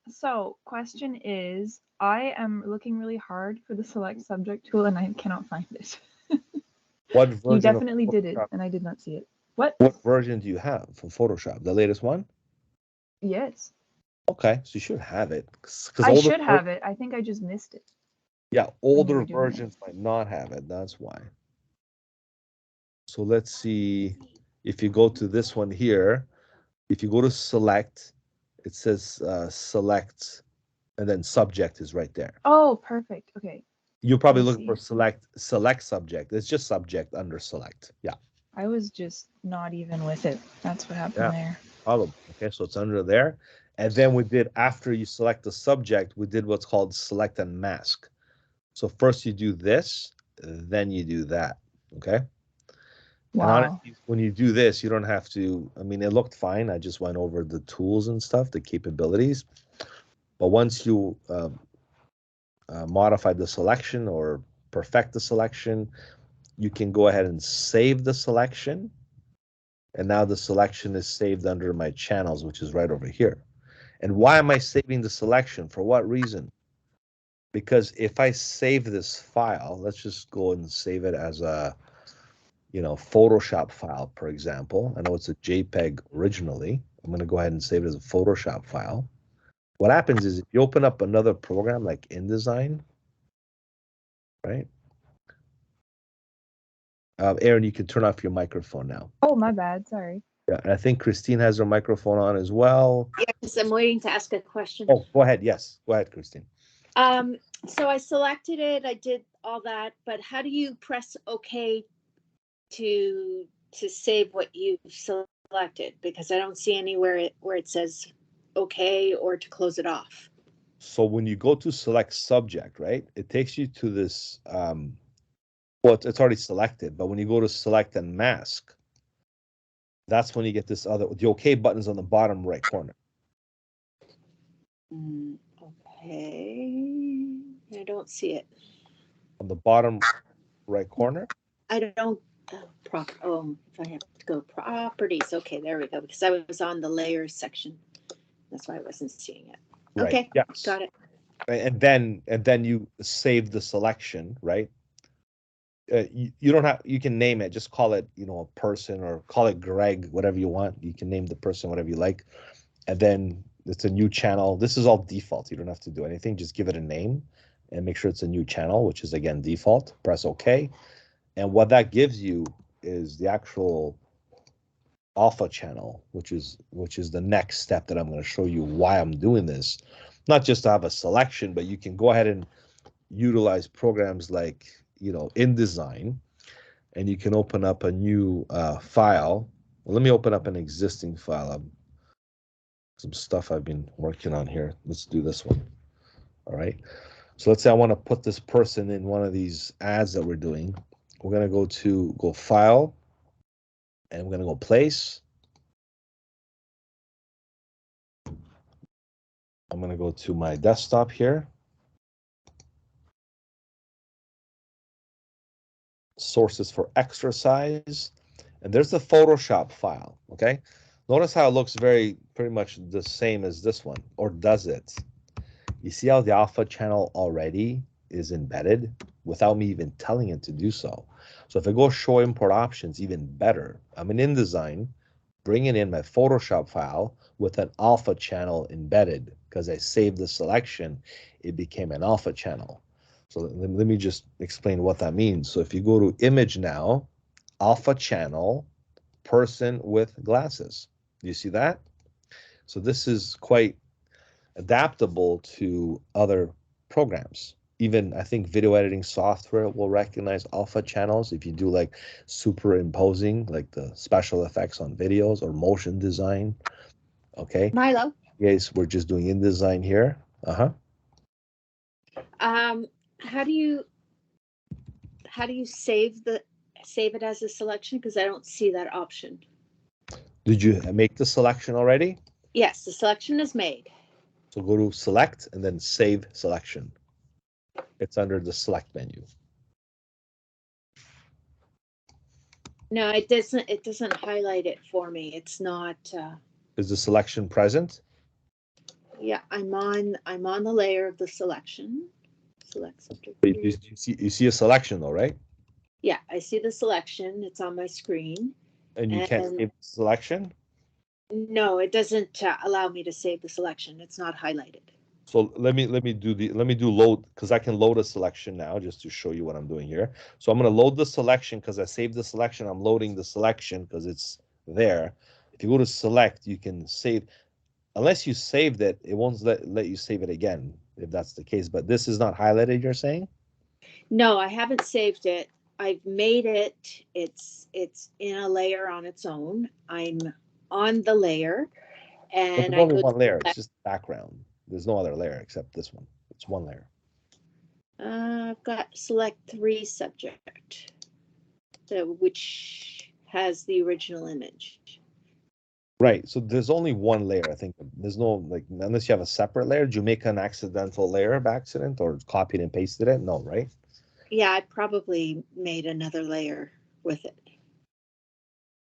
So question is, I am looking really hard for the select subject tool and I cannot find it.
What version
You
of
definitely did it
Photoshop-
and I did not see it. What?
What version do you have for Photoshop? The latest one?
Yes.
Okay, so you should have it. Because
I should have it. I think I just missed it.
Yeah,
you
older
were doing it.
versions might not have it. That's why. So let's see if you go to this one here. If you go to select, it says select, and then subject is right there.
Oh, perfect. Okay.
You're probably
I
looking for
see.
select subject. It's just subject under select. Yeah,
I was just not even with it. That's what happened
Yeah.
there.
probably. Okay, so it's under there. And then we did, after you select the subject, we did what's called select and mask. So first you do this, then you do that. Okay. And
Wow.
honestly, when you do this, you don't have to, I mean, it looked fine. I just went over the tools and stuff, the capabilities. But once you modify the selection or perfect the selection, you can go ahead and save the selection. And now the selection is saved under my channels, which is right over here. And why am I saving the selection? For what reason? Because if I save this file, let's just go and save it as a, Photoshop file, for example. I know it's a JPEG originally. I'm going to go ahead and save it as a Photoshop file. What happens is if you open up another program like InDesign, right? Aaron, you can turn off your microphone now.
Oh, my bad. Sorry.
Yeah, and I think Christine has her microphone on as well.
Yes, I'm waiting to ask a question.
Oh, go ahead. Yes, go ahead, Christine.
So I selected it, I did all that, but how do you press OK to save what you've selected? Because I don't see anywhere where it says OK or to close it off.
So when you go to select subject, right, it takes you to this, well, it's already selected, but when you go to select and mask, that's when you get this the OK button's on the bottom right corner.
Okay, I don't see it.
On the bottom right corner?
I don't, if I have to go properties, okay, there we go, because I was on the layers section. That's why I wasn't seeing it.
Right.
Okay,
Yes.
got it.
And then you save the selection, right? You don't have, you can name it, just call it, a person, or call it Greg, whatever you want. You can name the person whatever you like. And then it's a new channel. This is all default. You don't have to do anything. Just give it a name and make sure it's a new channel, which is again default. Press OK. And what that gives you is the actual alpha channel, which is the next step that I'm going to show you why I'm doing this. Not just to have a selection, but you can go ahead and utilize programs like, InDesign, and you can open up a new file. Well, let me open up an existing file. Some stuff I've been working on here. Let's do this one. All right. So let's say I want to put this person in one of these ads that we're doing. We're going to go file, and we're going to go place. I'm going to go to my desktop here. Sources for exercise. And there's the Photoshop file, okay? Notice how it looks pretty much the same as this one, or does it? You see how the alpha channel already is embedded without me even telling it to do so. So if I go show import options, even better. I'm in InDesign, bringing in my Photoshop file with an alpha channel embedded because I saved the selection, it became an alpha channel. So let me just explain what that means. So if you go to image now, alpha channel, person with glasses. Do you see that? So this is quite adaptable to other programs. Even I think video editing software will recognize alpha channels if you do like superimposing, like the special effects on videos, or motion design. Okay.
Milo,
Yes, we're just doing InDesign here.
how do you save it as a selection? Because I don't see that option.
Did you make the selection already?
Yes, the selection is made.
So go to select and then save selection. It's under the select menu.
No, it doesn't highlight it for me. It's not.
Is the selection present?
Yeah, I'm on the layer of the selection. Select subject.
You see a selection though, right?
Yeah, I see the selection. It's on my screen.
And you can't save selection.
No, it doesn't allow me to save the selection. It's not highlighted.
So let me do load, because I can load a selection now just to show you what I'm doing here. So I'm going to load the selection because I saved the selection. I'm loading the selection because it's there. If you go to select, you can save. Unless you saved it, it won't let you save it again if that's the case. But this is not highlighted, you're saying?
No, I haven't saved it. I've made it. It's in a layer on its own. I'm on the layer, and
There's
I
only
go
one layer. It's just background. There's no other layer except this one. It's one layer.
I've got select 3 subject, which has the original image.
Right. So there's only one layer. I think there's no, like, unless you have a separate layer. Did you make an accidental layer by accident or copied and pasted it? No, right?
Yeah, I probably made another layer with it.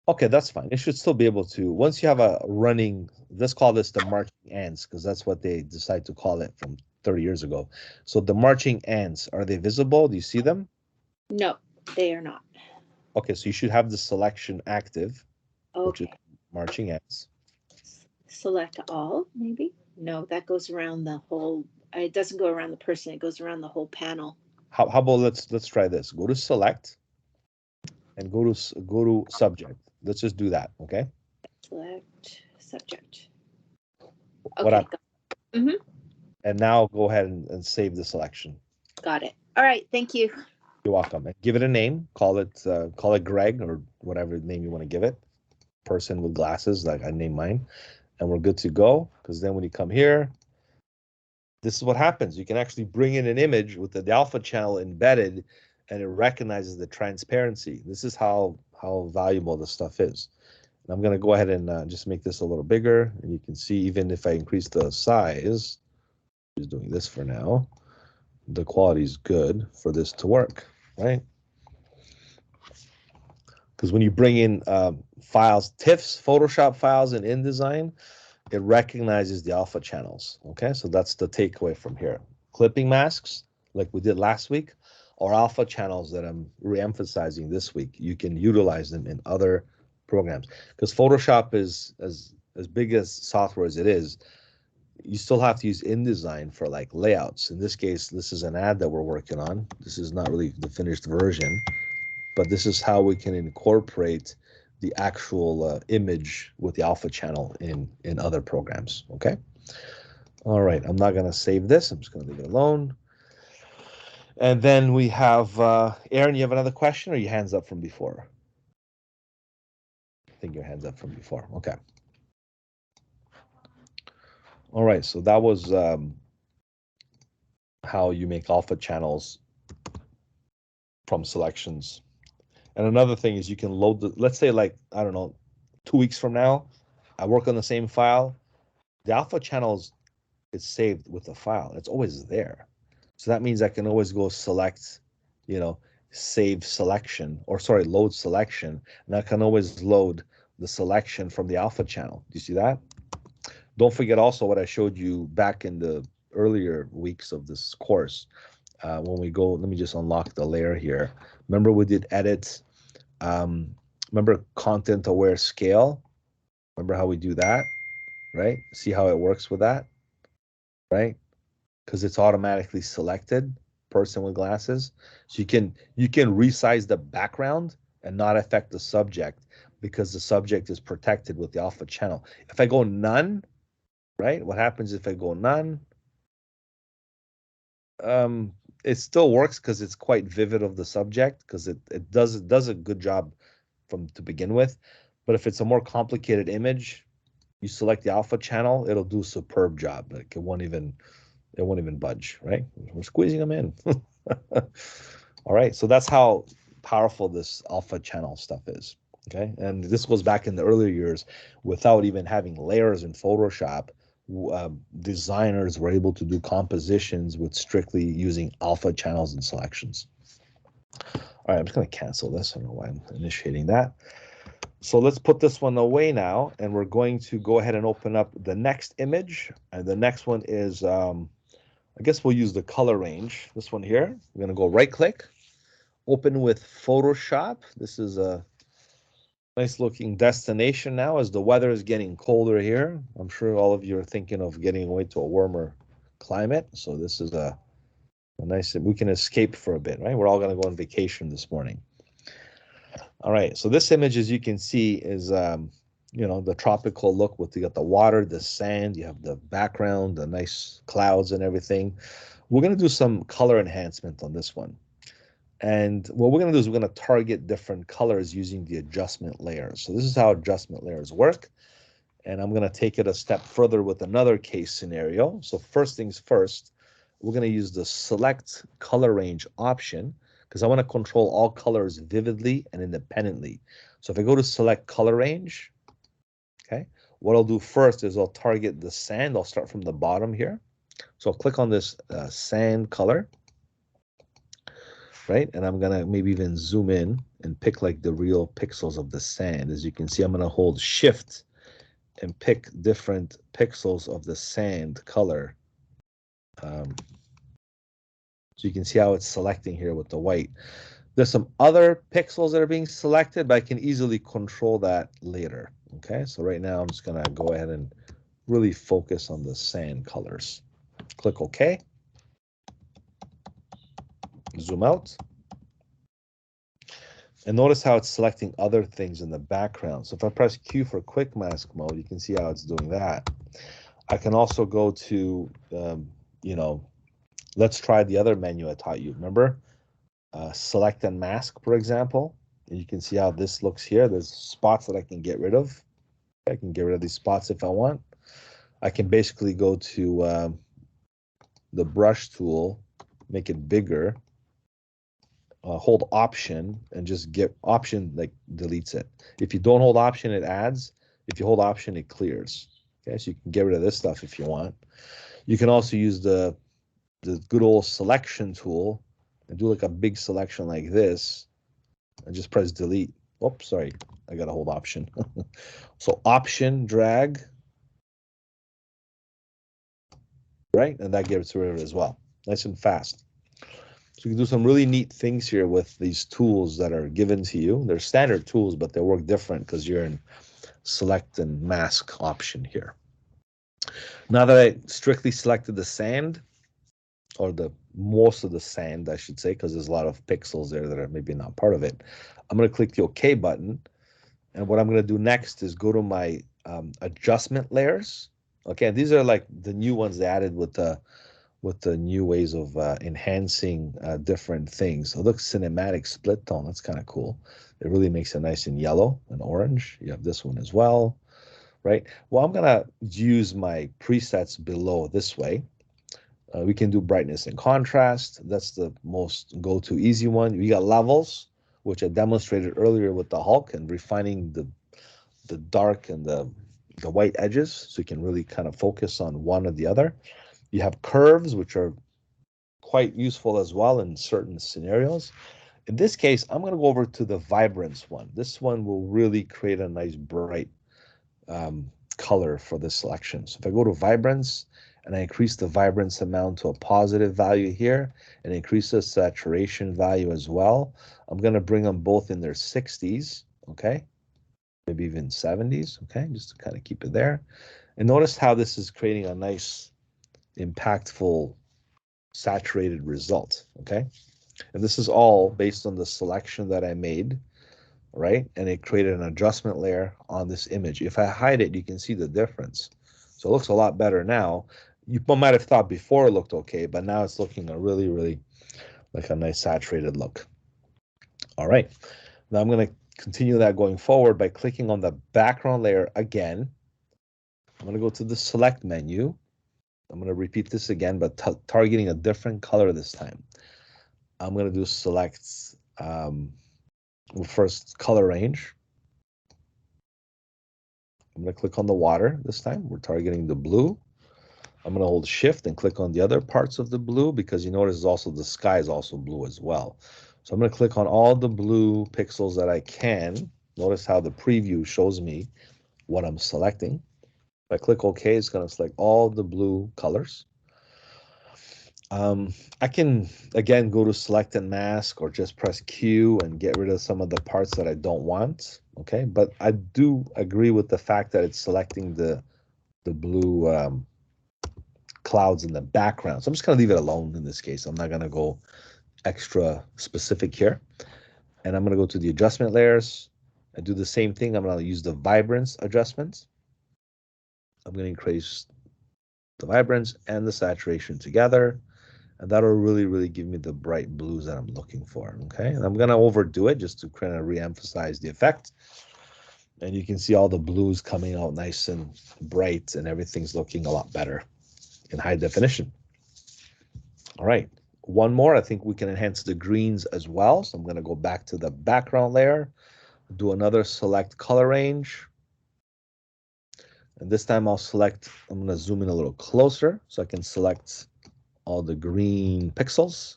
Okay, that's fine. It should still be able to, once you have a running, let's call this the marching ants, because that's what they decided to call it from 30 years ago. So the marching ants, are they visible? Do you see them?
No, they are not.
Okay, so you should have the selection active, which is
Okay.
marching ants.
Select all, maybe? No, that goes around the whole, it doesn't go around the person, it goes around the whole panel.
How about let's try this. Go to select and go to subject. Let's just do that, okay?
Select subject.
What
Okay,
I, and now go ahead and save the selection.
got it. All right, thank you.
You're welcome. And give it a name. Call it Greg or whatever name you want to give it. Person with glasses, like I named mine, and we're good to go. Because then when you come here, this is what happens. You can actually bring in an image with the alpha channel embedded, and it recognizes the transparency. This is how valuable this stuff is. And I'm going to go ahead and just make this a little bigger, and you can see even if I increase the size, just doing this for now, the quality is good for this to work, right? Because when you bring in files, TIFFs, Photoshop files, and InDesign, it recognizes the alpha channels. Okay, so that's the takeaway from here. Clipping masks, like we did last week, or alpha channels that I'm re-emphasizing this week. You can utilize them in other programs because Photoshop is as big as software as it is. You still have to use InDesign for like layouts. In this case, this is an ad that we're working on. This is not really the finished version, but this is how we can incorporate the actual image with the alpha channel in other programs. Okay. All right. I'm not going to save this. I'm just going to leave it alone. And then we have Aaron. You have another question, or your hands up from before? I think your hands up from before. Okay. All right. So that was how you make alpha channels from selections. And another thing is you can load the, let's say like, I don't know, 2 weeks from now, I work on the same file. The alpha channels, it's saved with the file. It's always there. So that means I can always go select, save selection, or sorry, load selection. And I can always load the selection from the alpha channel. Do you see that? Don't forget also what I showed you back in the earlier weeks of this course. When we go, let me just unlock the layer here. Remember we did edit, remember content aware scale? Remember how we do that, right? See how it works with that, right? Because it's automatically selected, person with glasses. So you can resize the background and not affect the subject because the subject is protected with the alpha channel. If I go none, right? What happens if I go none? It still works because it's quite vivid of the subject because it does a good job to begin with. But if it's a more complicated image, you select the alpha channel, it'll do a superb job. Like it won't even budge, right? We're squeezing them in. All right, so that's how powerful this alpha channel stuff is. Okay, and this goes back in the earlier years without even having layers in Photoshop. Designers were able to do compositions with strictly using alpha channels and selections. All right, I'm just going to cancel this. I don't know why I'm initiating that. So let's put this one away now, and we're going to go ahead and open up the next image. And the next one is, I guess we'll use the color range. This one here, we're gonna go right click, open with Photoshop. This is a nice looking destination now as the weather is getting colder here. I'm sure all of you are thinking of getting away to a warmer climate. So this is a nice, we can escape for a bit, right? We're all gonna go on vacation this morning. All right, so this image, as you can see, is you know, the tropical look with, you got the water, the sand, you have the background, the nice clouds and everything. We're gonna do some color enhancement on this one. And what we're gonna do is we're gonna target different colors using the adjustment layers. So this is how adjustment layers work. And I'm gonna take it a step further with another case scenario. So first things first, we're gonna use the select color range option, because I want to control all colors vividly and independently. So if I go to select color range, okay, what I'll do first is I'll target the sand. I'll start from the bottom here. So I'll click on this sand color, right? And I'm gonna maybe even zoom in and pick like the real pixels of the sand. As you can see, I'm gonna hold shift and pick different pixels of the sand color. So you can see how it's selecting here with the white. There's some other pixels that are being selected, but I can easily control that later. Okay, so right now I'm just gonna go ahead and really focus on the sand colors. Click OK. Zoom out. And notice how it's selecting other things in the background. So if I press Q for quick mask mode, you can see how it's doing that. I can also go to, you know, let's try the other menu I taught you. Remember, select and mask, for example. And you can see how this looks here. There's spots that I can get rid of. I can get rid of these spots if I want. I can basically go to the brush tool, make it bigger, hold option, and just get option, like deletes it. If you don't hold option, it adds. If you hold option, it clears. Okay, so you can get rid of this stuff if you want. You can also use the good old selection tool and do like a big selection like this and just press delete. Oops, sorry, I gotta hold option. So option, drag, right? And that gets rid of it as well. Nice and fast. So you can do some really neat things here with these tools that are given to you. They're standard tools, but they work different because you're in select and mask option here. Now that I strictly selected the sand, or the most of the sand, I should say, because there's a lot of pixels there that are maybe not part of it, I'm going to click the OK button. And what I'm going to do next is go to my adjustment layers. Okay, these are like the new ones they added with the new ways of enhancing different things. So look, cinematic split tone, that's kind of cool. It really makes it nice and yellow and orange. You have this one as well, right? Well, I'm going to use my presets below this way. We can do brightness and contrast. That's the most go-to easy one. We got levels, which I demonstrated earlier with the Hulk, and refining the dark and the white edges, so you can really kind of focus on one or the other. You have curves, which are quite useful as well in certain scenarios. In this case, I'm going to go over to the vibrance one. This one will really create a nice bright color for this selection. So if I go to vibrance, and I increase the vibrance amount to a positive value here, and increase the saturation value as well, I'm going to bring them both in their 60s, okay? Maybe even 70s, okay? Just to kind of keep it there. And notice how this is creating a nice, impactful, saturated result, okay? And this is all based on the selection that I made, right? And it created an adjustment layer on this image. If I hide it, you can see the difference. So it looks a lot better now. You might have thought before it looked okay, but now it's looking a really, really like a nice saturated look. All right, now I'm going to continue that going forward by clicking on the background layer again. I'm going to go to the select menu. I'm going to repeat this again, but targeting a different color this time. I'm going to do select first color range. I'm going to click on the water this time. We're targeting the blue. I'm going to hold shift and click on the other parts of the blue, because you notice also the sky is also blue as well. So I'm going to click on all the blue pixels that I can. Notice how the preview shows me what I'm selecting. If I click OK, it's going to select all the blue colors. I can, again, go to select and mask or just press Q and get rid of some of the parts that I don't want, okay? But I do agree with the fact that it's selecting the blue clouds in the background. So I'm just going to leave it alone in this case. I'm not going to go extra specific here. And I'm going to go to the adjustment layers. I do the same thing. I'm going to use the vibrance adjustments. I'm going to increase the vibrance and the saturation together. And that'll really give me the bright blues that I'm looking for, okay? And I'm gonna overdo it just to kind of re-emphasize the effect. And you can see all the blues coming out nice and bright and everything's looking a lot better in high definition. All right, one more, I think we can enhance the greens as well. So I'm gonna go back to the background layer, do another select color range. And this time I'll select, I'm gonna zoom in a little closer so I can select all the green pixels.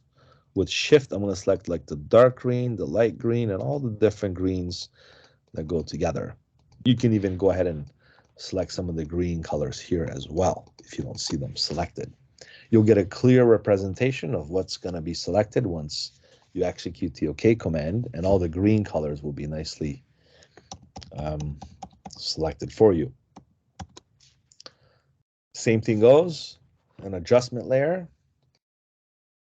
With shift, I'm going to select like the dark green, the light green, and all the different greens that go together. You can even go ahead and select some of the green colors here as well if you don't see them selected. You'll get a clear representation of what's going to be selected once you execute the OK command, and all the green colors will be nicely selected for you. Same thing goes, an adjustment layer.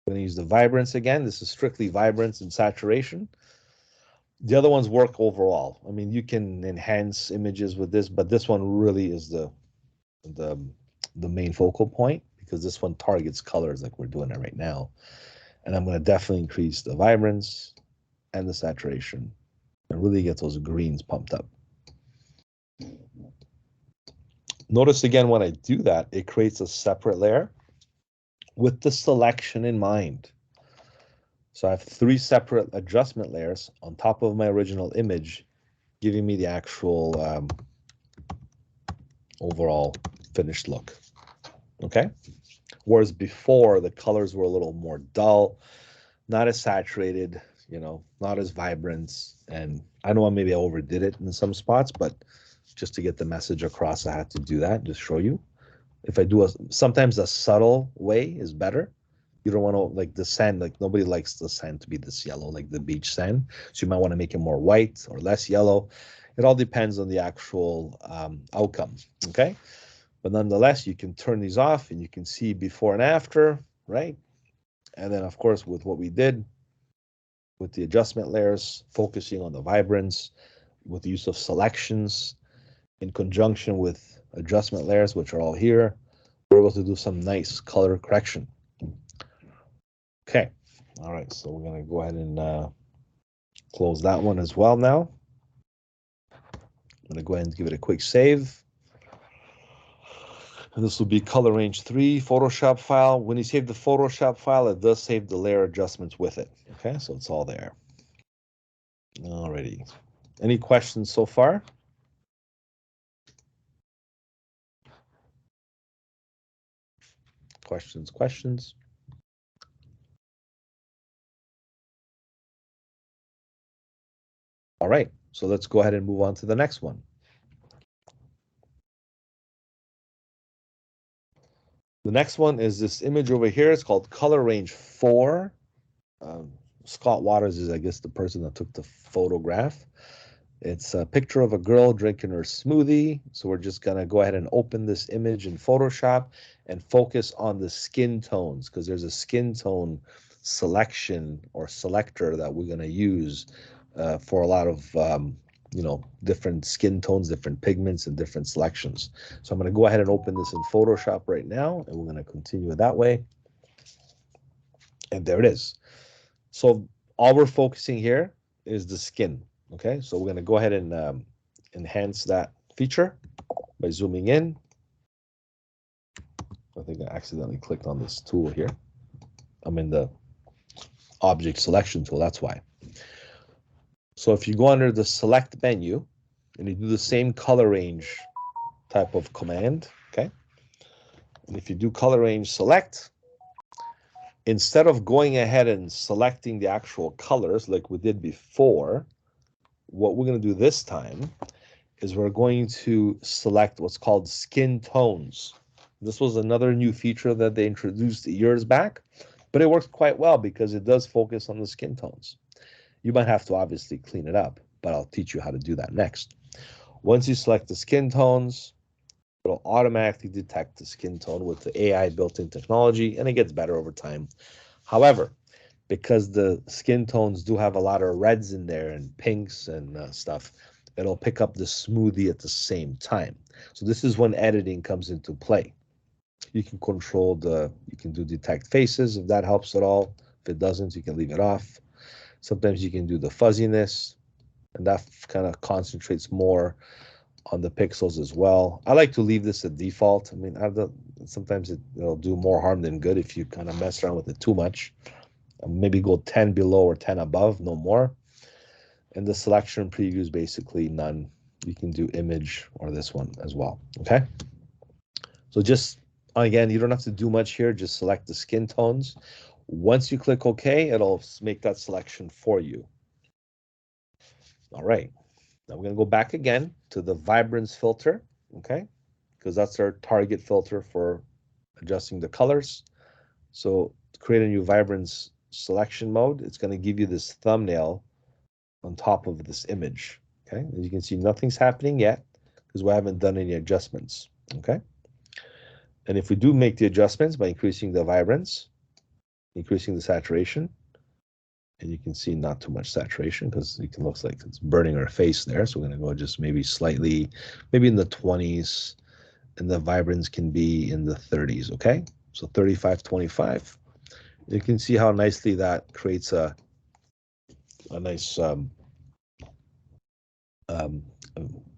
I'm going to use the vibrance again. This is strictly vibrance and saturation. The other ones work overall. I mean, you can enhance images with this, but this one really is the main focal point because this one targets colors like we're doing it right now. And I'm going to definitely increase the vibrance and the saturation and really get those greens pumped up. Notice again, when I do that, it creates a separate layer with the selection in mind. So I have 3 separate adjustment layers on top of my original image, giving me the actual overall finished look, okay? Whereas before, the colors were a little more dull, not as saturated, you know, not as vibrant. And I know maybe I overdid it in some spots, but just to get the message across, I had to do that, just show you. If I do sometimes a subtle way is better. You don't want to, like the sand, like nobody likes the sand to be this yellow, like the beach sand. So you might want to make it more white or less yellow. It all depends on the actual outcome, okay? But nonetheless, you can turn these off and you can see before and after, right? And then of course, with what we did with the adjustment layers, focusing on the vibrance, with the use of selections in conjunction with adjustment layers, which are all here, we're able to do some nice color correction. Okay, all right, so we're gonna go ahead and close that one as well now. I'm gonna go ahead and give it a quick save. And this will be color range 3 Photoshop file. When you save the Photoshop file, it does save the layer adjustments with it. Okay, so it's all there. Alrighty, any questions so far? Questions? All right, so let's go ahead and move on to the next one. The next one is this image over here. It's called Color Range 4. Scott Waters is, I guess, the person that took the photograph. It's a picture of a girl drinking her smoothie. So we're just going to go ahead and open this image in Photoshop and focus on the skin tones, because there's a skin tone selection or selector that we're going to use for a lot of you know, different skin tones, different pigments, and different selections. So I'm going to go ahead and open this in Photoshop right now, and we're going to continue it that way. And there it is. So all we're focusing here is the skin. Okay, so we're going to go ahead and enhance that feature by zooming in. I think I accidentally clicked on this tool here. I'm in the object selection tool, that's why. So if you go under the select menu and you do the same color range type of command, okay? And if you do color range select, instead of going ahead and selecting the actual colors like we did before, what we're going to do this time is we're going to select what's called skin tones. This was another new feature that they introduced years back, but it works quite well because it does focus on the skin tones. You might have to obviously clean it up, but I'll teach you how to do that next. Once you select the skin tones, it'll automatically detect the skin tone with the AI built-in technology, and it gets better over time. However, because the skin tones do have a lot of reds in there and pinks and stuff, it'll pick up the smoothie at the same time. So this is when editing comes into play. You can control you can do detect faces if that helps at all. If it doesn't, you can leave it off. Sometimes you can do the fuzziness, and that kind of concentrates more on the pixels as well. I like to leave this at default. I mean, sometimes it'll do more harm than good if you kind of mess around with it too much. Maybe go 10 below or 10 above, no more. And the selection preview is basically none. You can do image or this one as well, okay? So just, again, you don't have to do much here. Just select the skin tones. Once you click OK, it'll make that selection for you. All right. Now we're going to go back again to the vibrance filter, okay? Because that's our target filter for adjusting the colors. So to create a new vibrance selection mode, it's going to give you this thumbnail on top of this image, okay? As you can see, nothing's happening yet because we haven't done any adjustments, okay? And if we do make the adjustments by increasing the vibrance, increasing the saturation, and you can see not too much saturation because it looks like it's burning our face there. So we're going to go just maybe slightly, maybe in the 20s, and the vibrance can be in the 30s, okay? So 35, 25. You can see how nicely that creates a nice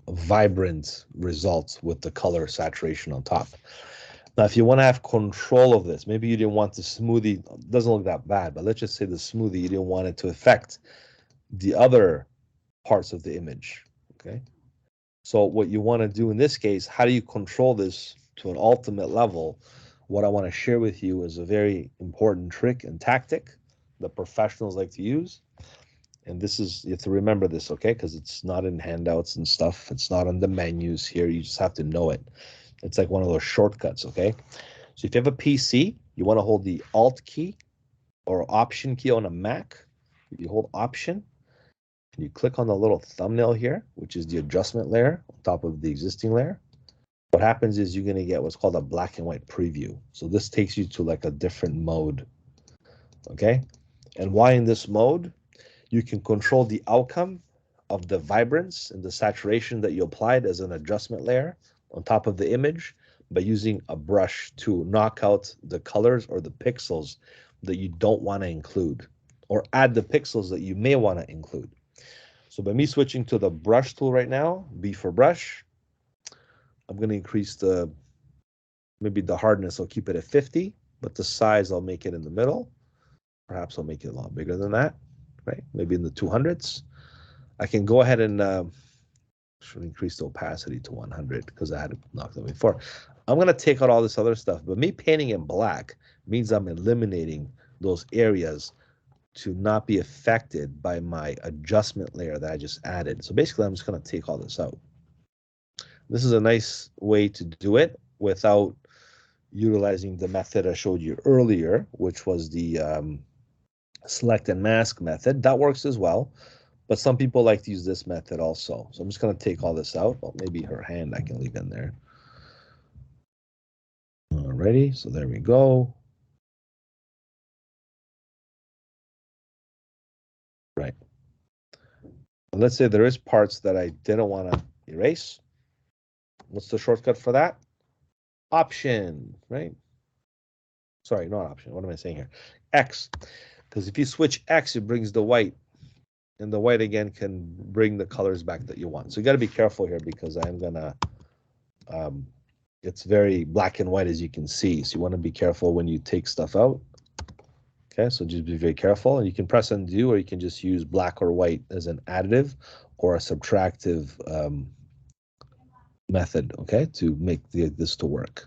vibrant result with the color saturation on top. Now, if you want to have control of this, maybe you didn't want the smoothie, doesn't look that bad, but let's just say the smoothie, you didn't want it to affect the other parts of the image, okay? So what you want to do in this case, how do you control this to an ultimate level? What I want to share with you is a very important trick and tactic that professionals like to use. And this is, you have to remember this, okay? Because it's not in handouts and stuff. It's not on the menus here. You just have to know it. It's like one of those shortcuts, okay? So if you have a PC, you want to hold the Alt key or Option key on a Mac. You hold Option, and you click on the little thumbnail here, which is the adjustment layer on top of the existing layer. What happens is you're going to get what's called a black and white preview. So this takes you to like a different mode, okay? And why in this mode? You can control the outcome of the vibrance and the saturation that you applied as an adjustment layer on top of the image by using a brush to knock out the colors or the pixels that you don't want to include, or add the pixels that you may want to include. So by me switching to the brush tool right now, B for brush, I'm going to increase maybe the hardness, I'll keep it at 50, but the size, I'll make it in the middle. Perhaps I'll make it a lot bigger than that, right? Maybe in the 200s. I can go ahead and should increase the opacity to 100 because I had it knocked out before. I'm going to take out all this other stuff, but me painting in black means I'm eliminating those areas to not be affected by my adjustment layer that I just added. So basically, I'm just going to take all this out. This is a nice way to do it without utilizing the method I showed you earlier, which was the select and mask method. That works as well, but some people like to use this method also. So I'm just going to take all this out. Well, maybe her hand I can leave in there. Alrighty, so there we go. Right. And let's say there is parts that I didn't want to erase. What's the shortcut for that? Option, right? Sorry, not option. What am I saying here? X. Because if you switch X, it brings the white. And the white, again, can bring the colors back that you want. So you got to be careful here because I'm going to, it's very black and white, as you can see. So you want to be careful when you take stuff out. Okay, so just be very careful. And you can press undo, or you can just use black or white as an additive or a subtractive method, okay, to make this to work.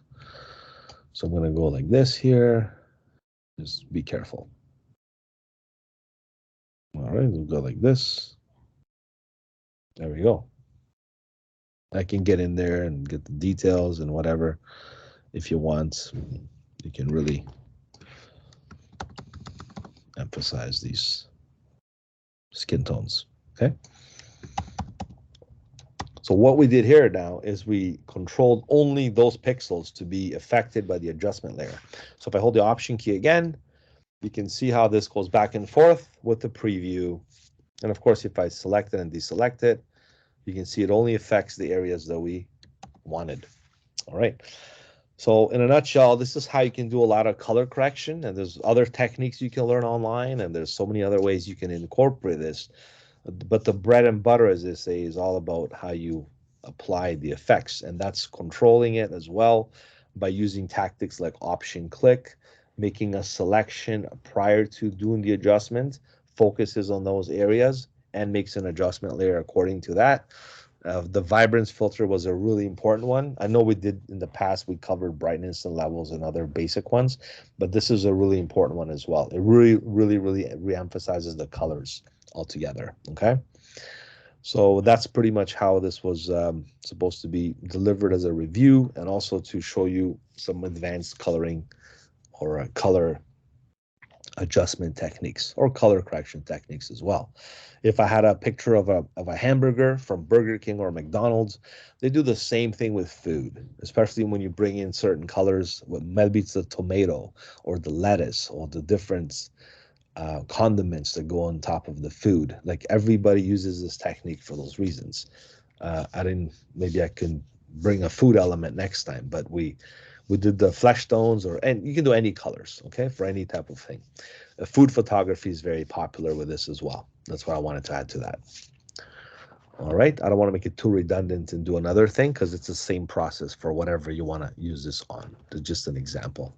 So I'm going to go like this here. Just be careful. All right, we'll go like this. There we go. I can get in there and get the details and whatever. If you want, you can really emphasize these skin tones, okay? So what we did here now is we controlled only those pixels to be affected by the adjustment layer. So if I hold the Option key again, you can see how this goes back and forth with the preview. And of course, if I select it and deselect it, you can see it only affects the areas that we wanted. All right. So in a nutshell, this is how you can do a lot of color correction, and there's other techniques you can learn online, and there's so many other ways you can incorporate this. But the bread and butter, as they say, is all about how you apply the effects, and that's controlling it as well by using tactics like Option click, making a selection prior to doing the adjustment, focuses on those areas, and makes an adjustment layer according to that. The vibrance filter was a really important one. I know we did in the past, we covered brightness and levels and other basic ones, but this is a really important one as well. It really reemphasizes the colors altogether, okay? So that's pretty much how this was supposed to be delivered as a review, and also to show you some advanced coloring or color adjustment techniques or color correction techniques as well. If I had a picture of a hamburger from Burger King or McDonald's, they do the same thing with food, especially when you bring in certain colors, maybe it's the tomato or the lettuce or the different condiments that go on top of the food. Like, everybody uses this technique for those reasons. Maybe I can bring a food element next time, but we did the flesh tones, and you can do any colors, okay, for any type of thing. Food photography is very popular with this as well. That's what I wanted to add to that. All right, I don't want to make it too redundant and do another thing, because it's the same process for whatever you want to use this on. It's just an example.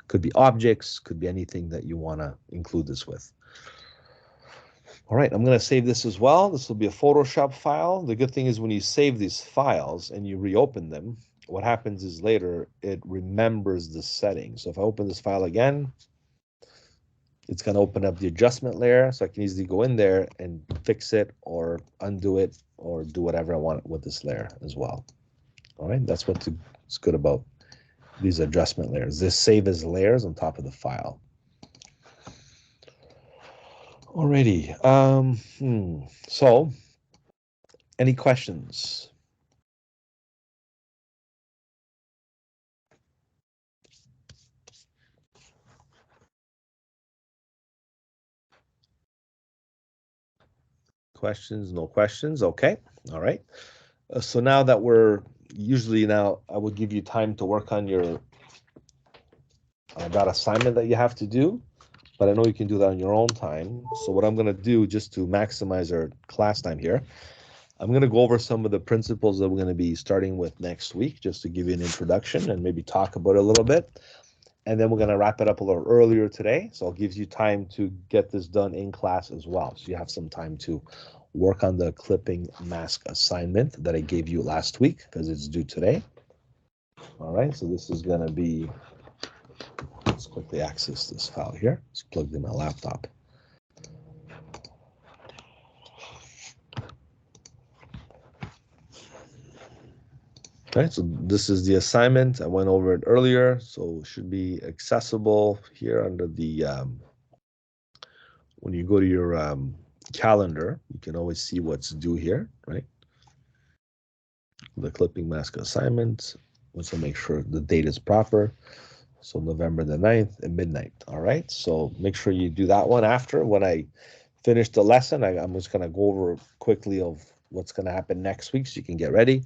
Could be objects, could be anything that you want to include this with. All right, I'm going to save this as well. This will be a Photoshop file. The good thing is when you save these files and you reopen them, what happens is later it remembers the settings. So if I open this file again, it's going to open up the adjustment layer, so I can easily go in there and fix it or undo it or do whatever I want with this layer as well. All right, that's what's good about these adjustment layers. This save as layers on top of the file. Alrighty. So, any questions? Questions? No questions? Okay. All right. So now that I would give you time to work on your that assignment that you have to do, but I know you can do that on your own time. So what I'm going to do, just to maximize our class time here, I'm going to go over some of the principles that we're going to be starting with next week, just to give you an introduction and maybe talk about it a little bit. And then we're going to wrap it up a little earlier today. So it gives you time to get this done in class as well. So you have some time to work on the clipping mask assignment that I gave you last week, because it's due today. All right, so this is going to be, let's quickly access this file here. It's plugged in my laptop. Okay, so this is the assignment. I went over it earlier, so it should be accessible here under the, when you go to your calendar, you can always see what's due here, right? The clipping mask assignment, which will make sure the date is proper. So November the 9th at midnight, all right? So make sure you do that one after. When I finish the lesson, I'm just gonna go over quickly of what's gonna happen next week so you can get ready.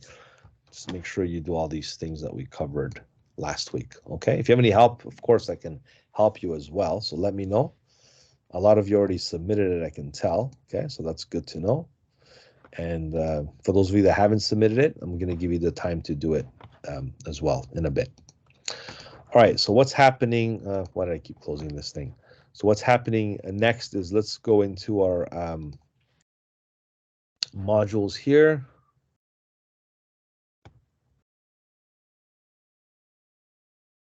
Just make sure you do all these things that we covered last week, okay? If you have any help, of course, I can help you as well, so let me know. A lot of you already submitted it, I can tell, okay? So that's good to know. And for those of you that haven't submitted it, I'm gonna give you the time to do it as well in a bit. All right, so what's happening, why did I keep closing this thing? So what's happening next is, let's go into our modules here.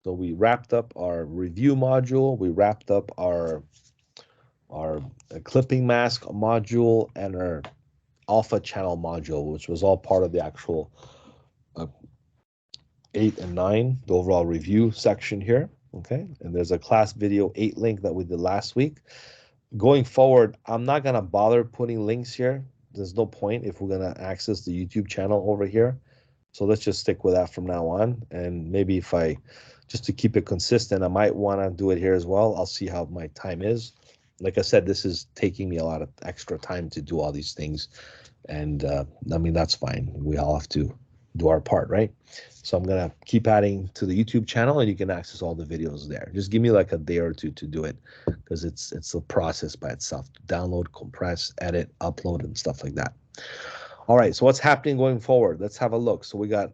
So we wrapped up our review module, we wrapped up our clipping mask module, and our alpha channel module, which was all part of the actual 8 and 9, the overall review section here. Okay, and there's a class video 8 link that we did last week. Going forward, I'm not gonna bother putting links here. There's no point if we're gonna access the YouTube channel over here. So let's just stick with that from now on. And maybe if just to keep it consistent, I might wanna do it here as well. I'll see how my time is. Like I said, this is taking me a lot of extra time to do all these things. And I mean, that's fine. We all have to do our part, right? So I'm gonna keep adding to the YouTube channel, and you can access all the videos there. Just give me like a day or two to do it, because it's a process by itself to download, compress, edit, upload, and stuff like that. All right, so what's happening going forward? Let's have a look. So we got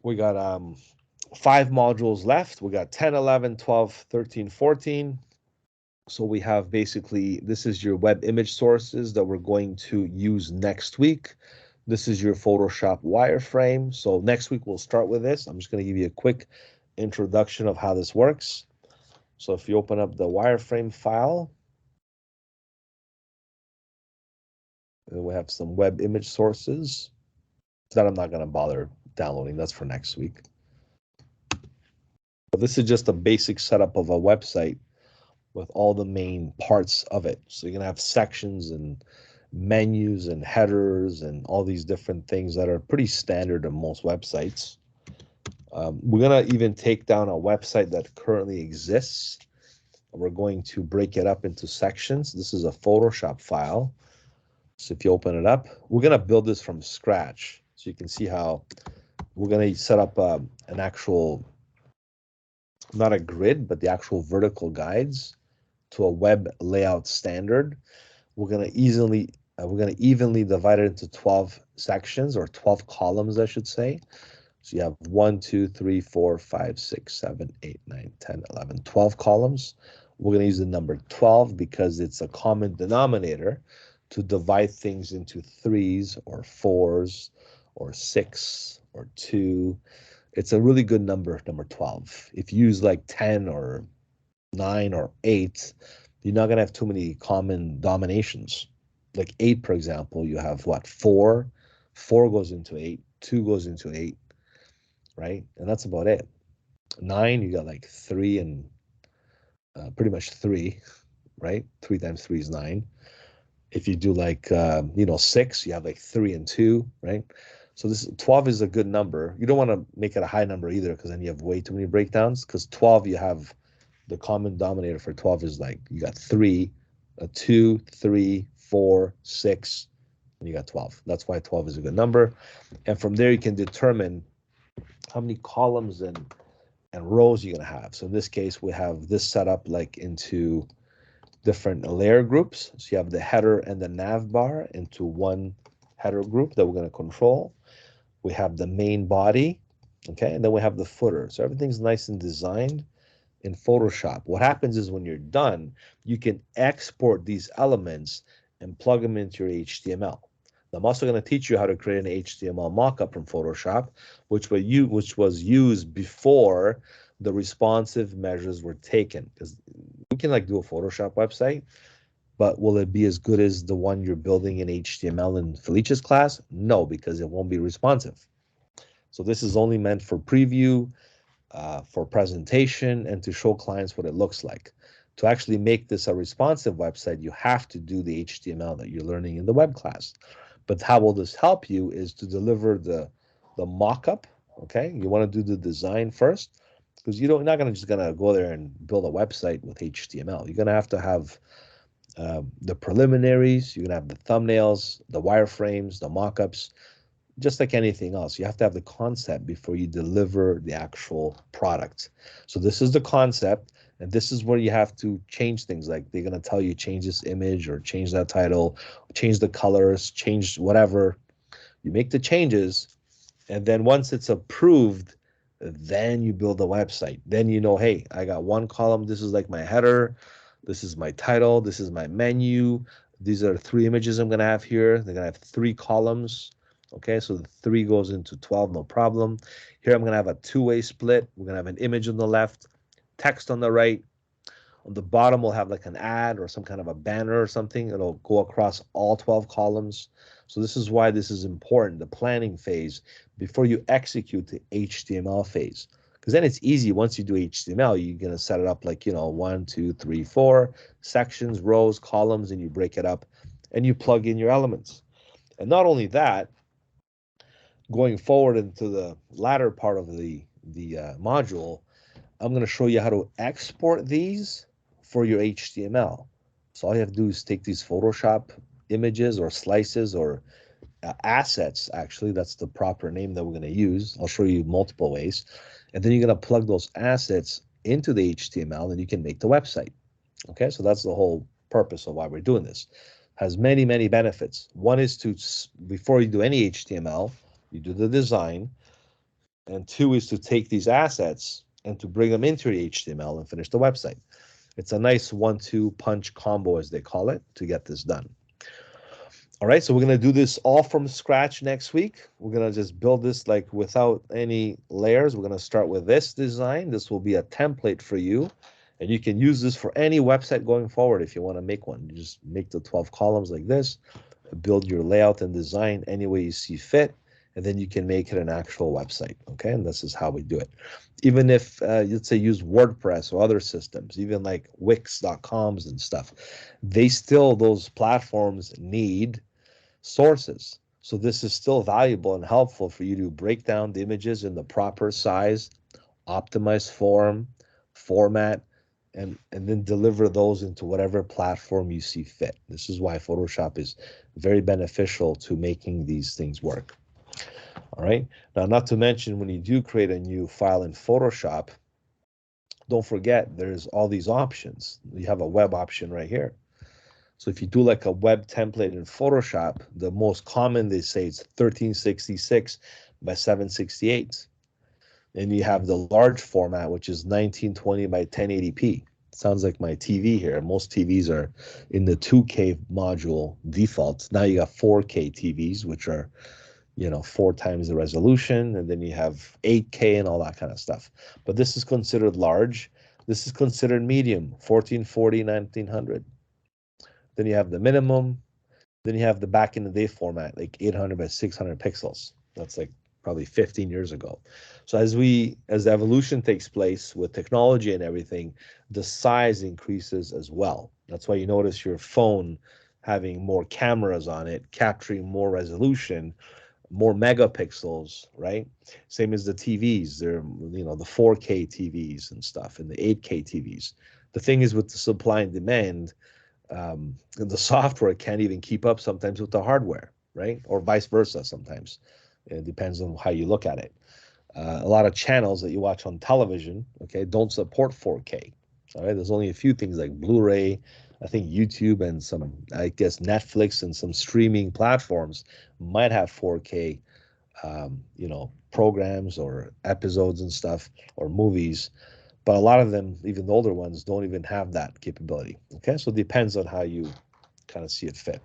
5 modules left. We got 10, 11, 12, 13, 14. So we have basically, this is your web image sources that we're going to use next week. This is your Photoshop wireframe. So next week we'll start with this. I'm just going to give you a quick introduction of how this works. So if you open up the wireframe file, and we have some web image sources that I'm not going to bother downloading. That's for next week. But this is just a basic setup of a website with all the main parts of it. So you're going to have sections and menus and headers and all these different things that are pretty standard on most websites. We're going to even take down a website that currently exists. We're going to break it up into sections. This is a Photoshop file. So if you open it up, we're going to build this from scratch. So you can see how we're going to set up an actual, not a grid, but the actual vertical guides to a web layout standard. We're going to evenly divide it into 12 sections, or 12 columns, I should say. So you have 1, 2, 3, 4, 5, 6, 7, 8, 9, 10, 11, 12 columns. We're going to use the number 12 because it's a common denominator to divide things into 3s or 4s or 6 or 2. It's a really good number 12. If you use like 10 or 9 or 8, you're not going to have too many common dominations. Like 8, for example, you have what? 4. 4 goes into 8. 2 goes into 8, right? And that's about it. 9, you got like 3 and pretty much 3, right? 3 times 3 is 9. If you do like, 6, you have like 3 and 2, right? So this 12 is a good number. You don't want to make it a high number either, because then you have way too many breakdowns. Because 12, you have the common denominator for 12 is like, you got 3, 2, 3, 4, 6, and you got 12. That's why 12 is a good number. And from there, you can determine how many columns and rows you're going to have. So in this case, we have this set up like into different layer groups. So you have the header and the nav bar into one header group that we're going to control. We have the main body, okay, and then we have the footer. So everything's nice and designed in Photoshop. What happens is when you're done, you can export these elements and plug them into your HTML. Now, I'm also going to teach you how to create an HTML mockup from Photoshop, which was used before the responsive measures were taken. Because we can like do a Photoshop website, but will it be as good as the one you're building in HTML in Felicia's class? No, because it won't be responsive. So this is only meant for preview, for presentation, and to show clients what it looks like. To actually make this a responsive website, you have to do the HTML that you're learning in the web class. But how will this help you is to deliver the mock-up, okay? You want to do the design first, because you're not just gonna go there and build a website with HTML. You're gonna have to have the preliminaries, you're gonna have the thumbnails, the wireframes, the mock-ups. Just like anything else, you have to have the concept before you deliver the actual product. So this is the concept, and this is where you have to change things. Like they're going to tell you change this image or change that title, change the colors, change whatever. You make the changes, and then once it's approved, then you build a website. Then you know, hey, I got one column. This is like my header. This is my title. This is my menu. These are 3 images I'm going to have here. They're going to have 3 columns. Okay, so the 3 goes into 12, no problem. Here I'm going to have a 2-way split. We're going to have an image on the left, text on the right. On the bottom, we'll have like an ad or some kind of a banner or something. It'll go across all 12 columns. So this is why this is important, the planning phase, before you execute the HTML phase. Because then it's easy. Once you do HTML, you're going to set it up like, 1, 2, 3, 4 sections, rows, columns, and you break it up and you plug in your elements. And not only that, going forward into the latter part of the module, I'm going to show you how to export these for your HTML. So all you have to do is take these Photoshop images or slices or assets, actually, that's the proper name that we're going to use. I'll show you multiple ways. And then you're going to plug those assets into the HTML and you can make the website. Okay, so that's the whole purpose of why we're doing this. Has many, many benefits. One is to, before you do any HTML, you do the design. And two is to take these assets and to bring them into the HTML and finish the website. It's a nice 1-2 punch combo, as they call it, to get this done. All right, so we're going to do this all from scratch next week. We're going to just build this like without any layers. We're going to start with this design. This will be a template for you, and you can use this for any website going forward if you want to make one. You just make the 12 columns like this, build your layout and design any way you see fit, and then you can make it an actual website, okay? And this is how we do it. Even if, let's say, use WordPress or other systems, even like Wix.coms and stuff, those platforms need sources. So this is still valuable and helpful for you to break down the images in the proper size, optimized format, and then deliver those into whatever platform you see fit. This is why Photoshop is very beneficial to making these things work. All right. Now, not to mention, when you do create a new file in Photoshop, don't forget there's all these options. You have a web option right here. So if you do like a web template in Photoshop, the most common, they say, it's 1366 by 768. And you have the large format, which is 1920 by 1080p. Sounds like my TV here. Most TVs are in the 2K module default. Now you got 4K TVs, which are 4 times the resolution, and then you have 8K and all that kind of stuff. But this is considered large. This is considered medium, 1440, 1900. Then you have the minimum. Then you have the back in the day format, like 800 by 600 pixels. That's like probably 15 years ago. So as the evolution takes place with technology and everything, the size increases as well. That's why you notice your phone having more cameras on it, capturing more resolution, more megapixels, right? Same as the TVs. They're, the 4K TVs and stuff, and the 8K TVs. The thing is, with the supply and demand, the software can't even keep up sometimes with the hardware, right? Or vice versa sometimes. It depends on how you look at it. A lot of channels that you watch on television, okay, don't support 4K. All right, there's only a few things like Blu-ray, I think YouTube, and some, I guess, Netflix and some streaming platforms might have 4K, programs or episodes and stuff, or movies. But a lot of them, even the older ones, don't even have that capability. Okay, so it depends on how you kind of see it fit.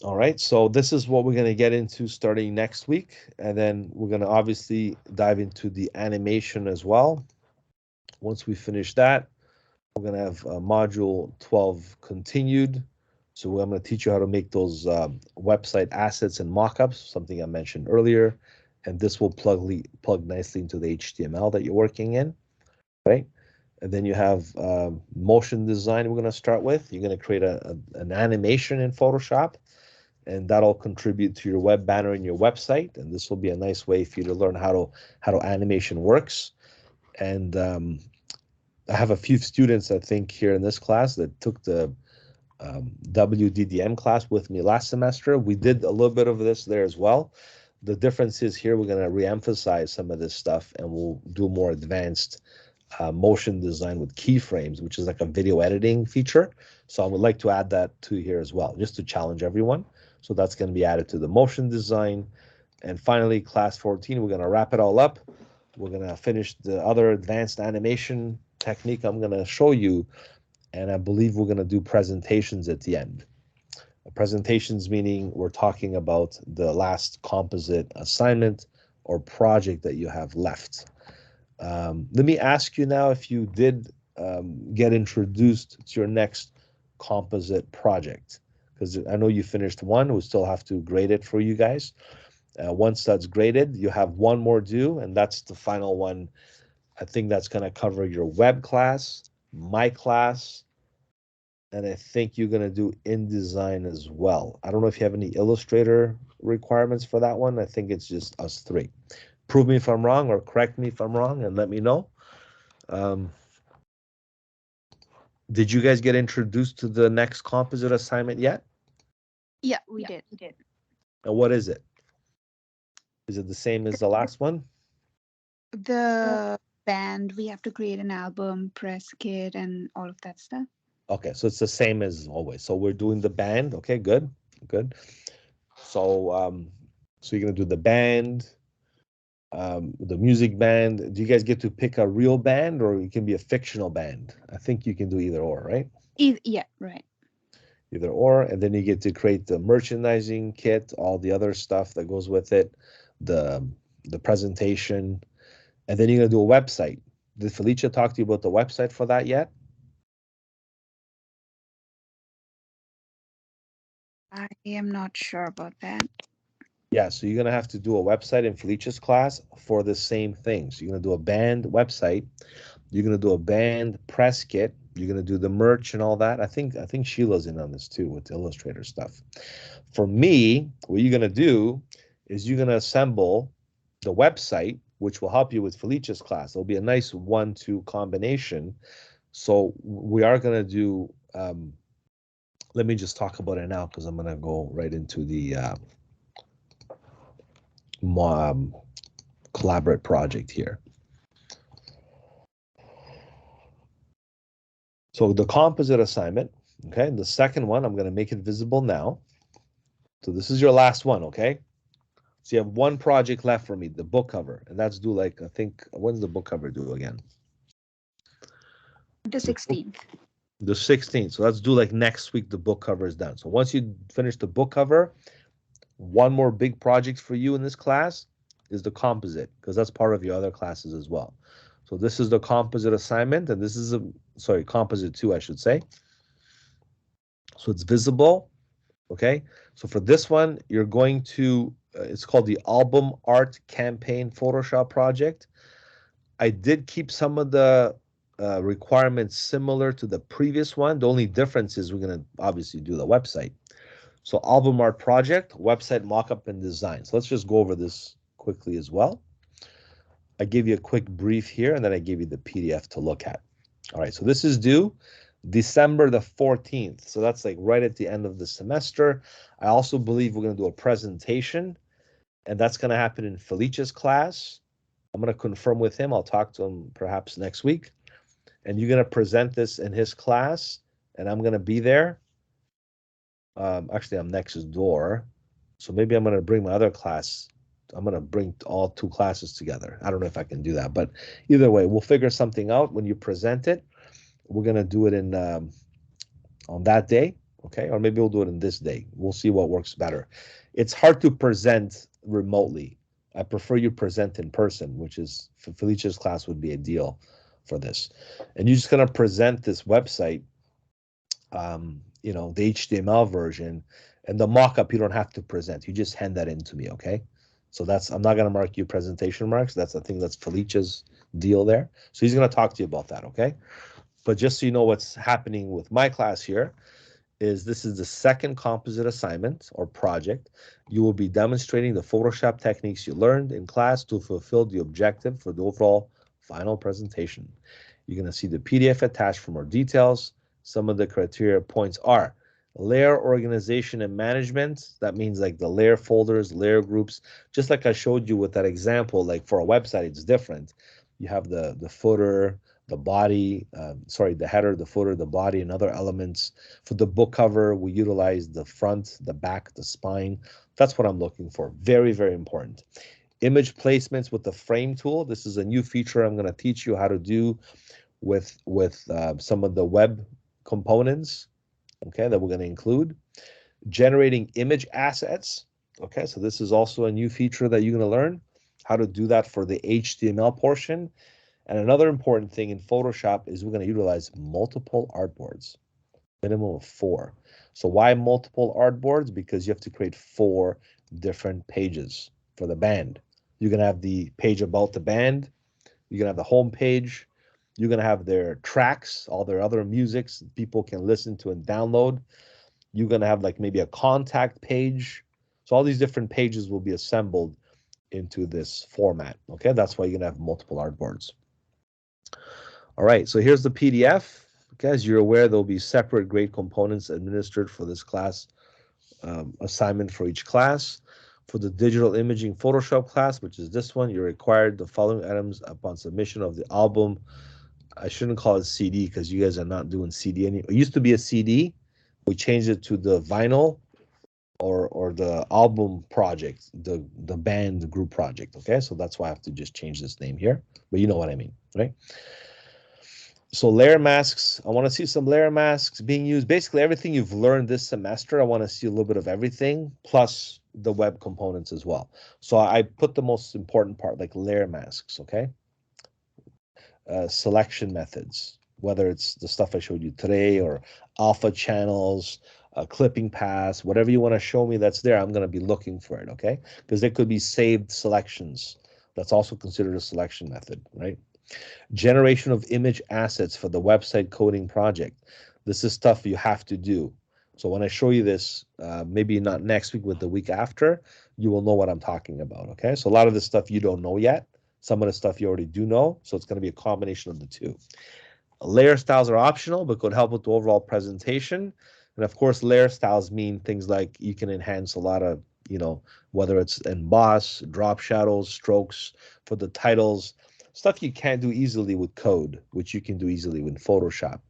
All right, so this is what we're going to get into starting next week. And then we're going to obviously dive into the animation as well. Once we finish that, we're going to have module 12 continued. So I'm going to teach you how to make those website assets and mockups, something I mentioned earlier. And this will plug nicely into the HTML that you're working in, right? And then you have motion design we're going to start with. You're going to create an animation in Photoshop, and that'll contribute to your web banner in your website. And this will be a nice way for you to learn how animation works. And I have a few students, I think, here in this class that took the WDDM class with me last semester. We did a little bit of this there as well. The difference is here we're going to reemphasize some of this stuff, and we'll do more advanced motion design with keyframes, which is like a video editing feature. So I would like to add that to here as well, just to challenge everyone. So that's going to be added to the motion design. And finally, class 14, we're going to wrap it all up. We're going to finish the other advanced animation technique I'm going to show you. And I believe we're going to do presentations at the end. Presentations meaning we're talking about the last composite assignment or project that you have left. Let me ask you now, if you did get introduced to your next composite project? Because I know you finished one, we still have to grade it for you guys. Once that's graded, you have one more due, and that's the final one. I think that's going to cover your web class, my class, and I think you're going to do InDesign as well. I don't know if you have any Illustrator requirements for that one. I think it's just us three. Prove me if I'm wrong or correct me if I'm wrong and let me know. Did you guys get introduced to the next composite assignment yet?
Yeah, we did.
And what is it? Is it the same as the last one?
The band, we have to create an album, press kit, and all of that stuff.
Okay, so it's the same as always. So we're doing the band. Okay, good, good. So so you're gonna do the band, the music band. Do you guys get to pick a real band or it can be a fictional band? I think you can do either or, right?
Yeah, right.
Either or, and then you get to create the merchandising kit, all the other stuff that goes with it, the presentation, and then you're gonna do a website. Did Felicia talk to you about the website for that yet?
I am not sure about that.
Yeah, so you're gonna have to do a website in Felicia's class for the same thing. So you're gonna do a band website, you're gonna do a band press kit, you're gonna do the merch and all that. I think Sheila's in on this too with the Illustrator stuff. For me, what you're gonna do is you're gonna assemble the website, which will help you with Felicia's class. It'll be a nice 1-2 combination. So we are gonna do. Let me just talk about it now because I'm gonna go right into the collaborate project here. So the composite assignment, okay, the second one, I'm going to make it visible now. So this is your last one, okay? So you have one project left for me, the book cover, and that's due like, I think, when's the book cover due again?
The 16th.
The 16th. So that's due like next week, the book cover is done. So once you finish the book cover, one more big project for you in this class is the composite, because that's part of your other classes as well. So this is the composite assignment, and this is composite 2, I should say. So it's visible, okay? So for this one, you're going to, it's called the Album Art Campaign Photoshop project. I did keep some of the requirements similar to the previous one. The only difference is we're going to obviously do the website. So album art project, website mockup and design. So let's just go over this quickly as well. I gave you a quick brief here, and then I gave you the PDF to look at. All right, so this is due December the 14th. So that's like right at the end of the semester. I also believe we're going to do a presentation, and that's going to happen in Felicia's class. I'm going to confirm with him. I'll talk to him perhaps next week. And you're going to present this in his class, and I'm going to be there. Actually, I'm next door. So maybe I'm going to bring my other class. I'm going to bring all 2 classes together. I don't know if I can do that, but either way, we'll figure something out when you present it. We're going to do it in on that day, okay? Or maybe we'll do it in this day. We'll see what works better. It's hard to present remotely. I prefer you present in person, which is, for Felicia's class would be ideal for this. And you're just going to present this website, you know, the HTML version, and the mock-up you don't have to present. You just hand that in to me, okay? So that's, I'm not going to mark you presentation marks. That's, I think that's Felicia's deal there. So he's going to talk to you about that, okay? But just so you know what's happening with my class here is this is the second composite assignment or project. You will be demonstrating the Photoshop techniques you learned in class to fulfill the objective for the overall final presentation. You're going to see the PDF attached for more details. Some of the criteria points are layer organization and management. That means like the layer folders, layer groups, just like I showed you with that example. Like for a website, it's different. You have the footer, the body, the header, the footer, the body, and other elements. For the book cover, we utilize the front, the back, the spine. That's what I'm looking for. Very, very important. Image placements with the frame tool. This is a new feature I'm going to teach you how to do with some of the web components, okay, that we're going to include. Generating image assets, okay, so this is also a new feature that you're going to learn how to do that for the HTML portion. And another important thing in Photoshop is we're going to utilize multiple artboards, minimum of 4. So why multiple artboards? Because you have to create 4 different pages for the band. You're going to have the page about the band. You're going to have the home page. You're going to have their tracks, all their other musics people can listen to and download. You're going to have like maybe a contact page. So all these different pages will be assembled into this format. Okay, that's why you're going to have multiple artboards. All right, so here's the PDF. Okay, as you're aware, there'll be separate grade components administered for this class assignment for each class. For the digital imaging Photoshop class, which is this one, you're required the following items upon submission of the album. I shouldn't call it CD because you guys are not doing CD anymore. It used to be a CD. We changed it to the vinyl or the album project, the band, the group project. Okay, so that's why I have to just change this name here. But you know what I mean, right? So layer masks, I want to see some layer masks being used. Basically, everything you've learned this semester, I want to see a little bit of everything, plus the web components as well. So I put the most important part, like layer masks, okay? Selection methods, whether it's the stuff I showed you today or alpha channels, clipping paths, whatever you want to show me that's there, I'm going to be looking for it, okay? Because there could be saved selections. That's also considered a selection method, right? Generation of image assets for the website coding project. This is stuff you have to do. So when I show you this, maybe not next week, but the week after, you will know what I'm talking about, okay? So a lot of this stuff you don't know yet. Some of the stuff you already do know, so it's going to be a combination of the two. Layer styles are optional, but could help with the overall presentation. And of course, layer styles mean things like you can enhance a lot of, you know, whether it's emboss, drop shadows, strokes for the titles, stuff you can't do easily with code, which you can do easily with Photoshop.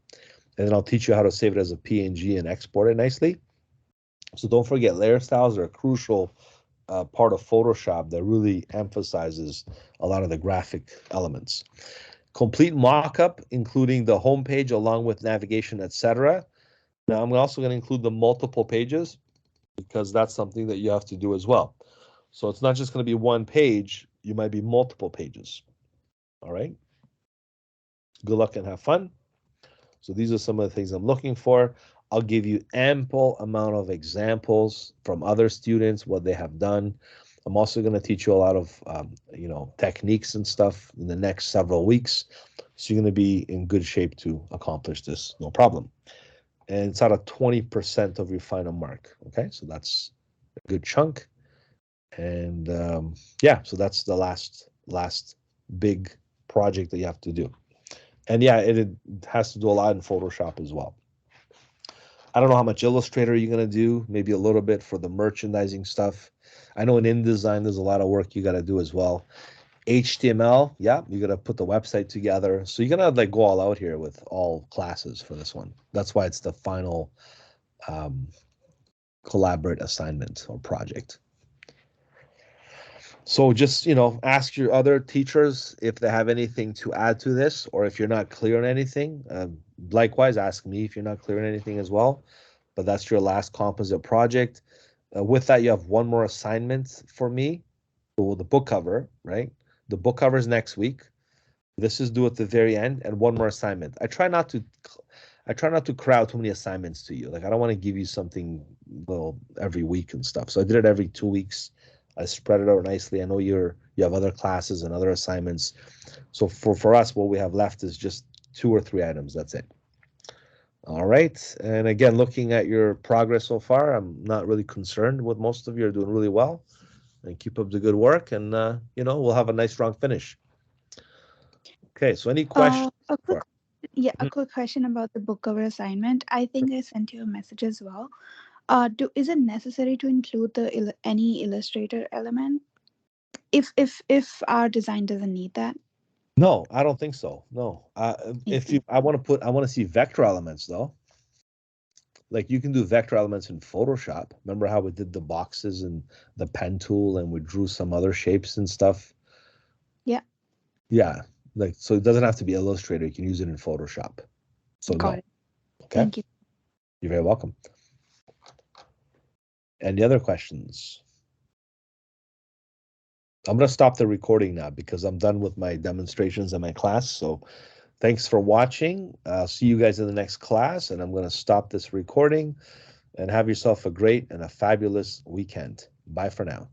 And then I'll teach you how to save it as a PNG and export it nicely. So don't forget, layer styles are a crucial part of Photoshop that really emphasizes a lot of the graphic elements. Complete mockup, including the home page along with navigation, etc. Now I'm also going to include the multiple pages because that's something that you have to do as well. So it's not just going to be one page, you might be multiple pages. All right. Good luck and have fun. So these are some of the things I'm looking for. I'll give you ample amount of examples from other students, what they have done. I'm also going to teach you a lot of, you know, techniques and stuff in the next several weeks. So you're going to be in good shape to accomplish this, no problem. And it's out of 20% of your final mark. Okay, so that's a good chunk. And yeah, so that's the last big project that you have to do. And yeah, it has to do a lot in Photoshop as well. I don't know how much Illustrator you're going to do, maybe a little bit for the merchandising stuff. I know in InDesign, there's a lot of work you got to do as well. HTML, yeah, you got to put the website together. So you're going to like go all out here with all classes for this one. That's why it's the final collaborate assignment or project. So just, you know, ask your other teachers if they have anything to add to this, or if you're not clear on anything. Likewise, ask me if you're not clear on anything as well. But that's your last composite project. With that, you have one more assignment for me. So the book cover, right? The book cover is next week. This is due at the very end, and one more assignment. I try not to crowd too many assignments to you. Like I don't want to give you something well every week and stuff. So I did it every 2 weeks. I spread it out nicely. I know you have other classes and other assignments. So for us, what we have left is just 2 or 3 items. That's it. All right. And again, looking at your progress so far, I'm not really concerned with most of you are doing really well. And keep up the good work. And, you know, we'll have a nice strong finish. Okay. So any questions?
A quick question about the book cover assignment. I think I sent you a message as well. Is it necessary to include any Illustrator element if our design doesn't need that?
No, I don't think so. No. I want to see vector elements though. Like you can do vector elements in Photoshop. Remember how we did the boxes and the pen tool and we drew some other shapes and stuff?
Yeah.
Yeah. Like, so it doesn't have to be Illustrator. You can use it in Photoshop. So
Got it.
Okay.
Thank you.
You're very welcome. Any other questions? I'm going to stop the recording now because I'm done with my demonstrations in my class. So thanks for watching. See you guys in the next class, and I'm going to stop this recording, and have yourself a great and a fabulous weekend. Bye for now.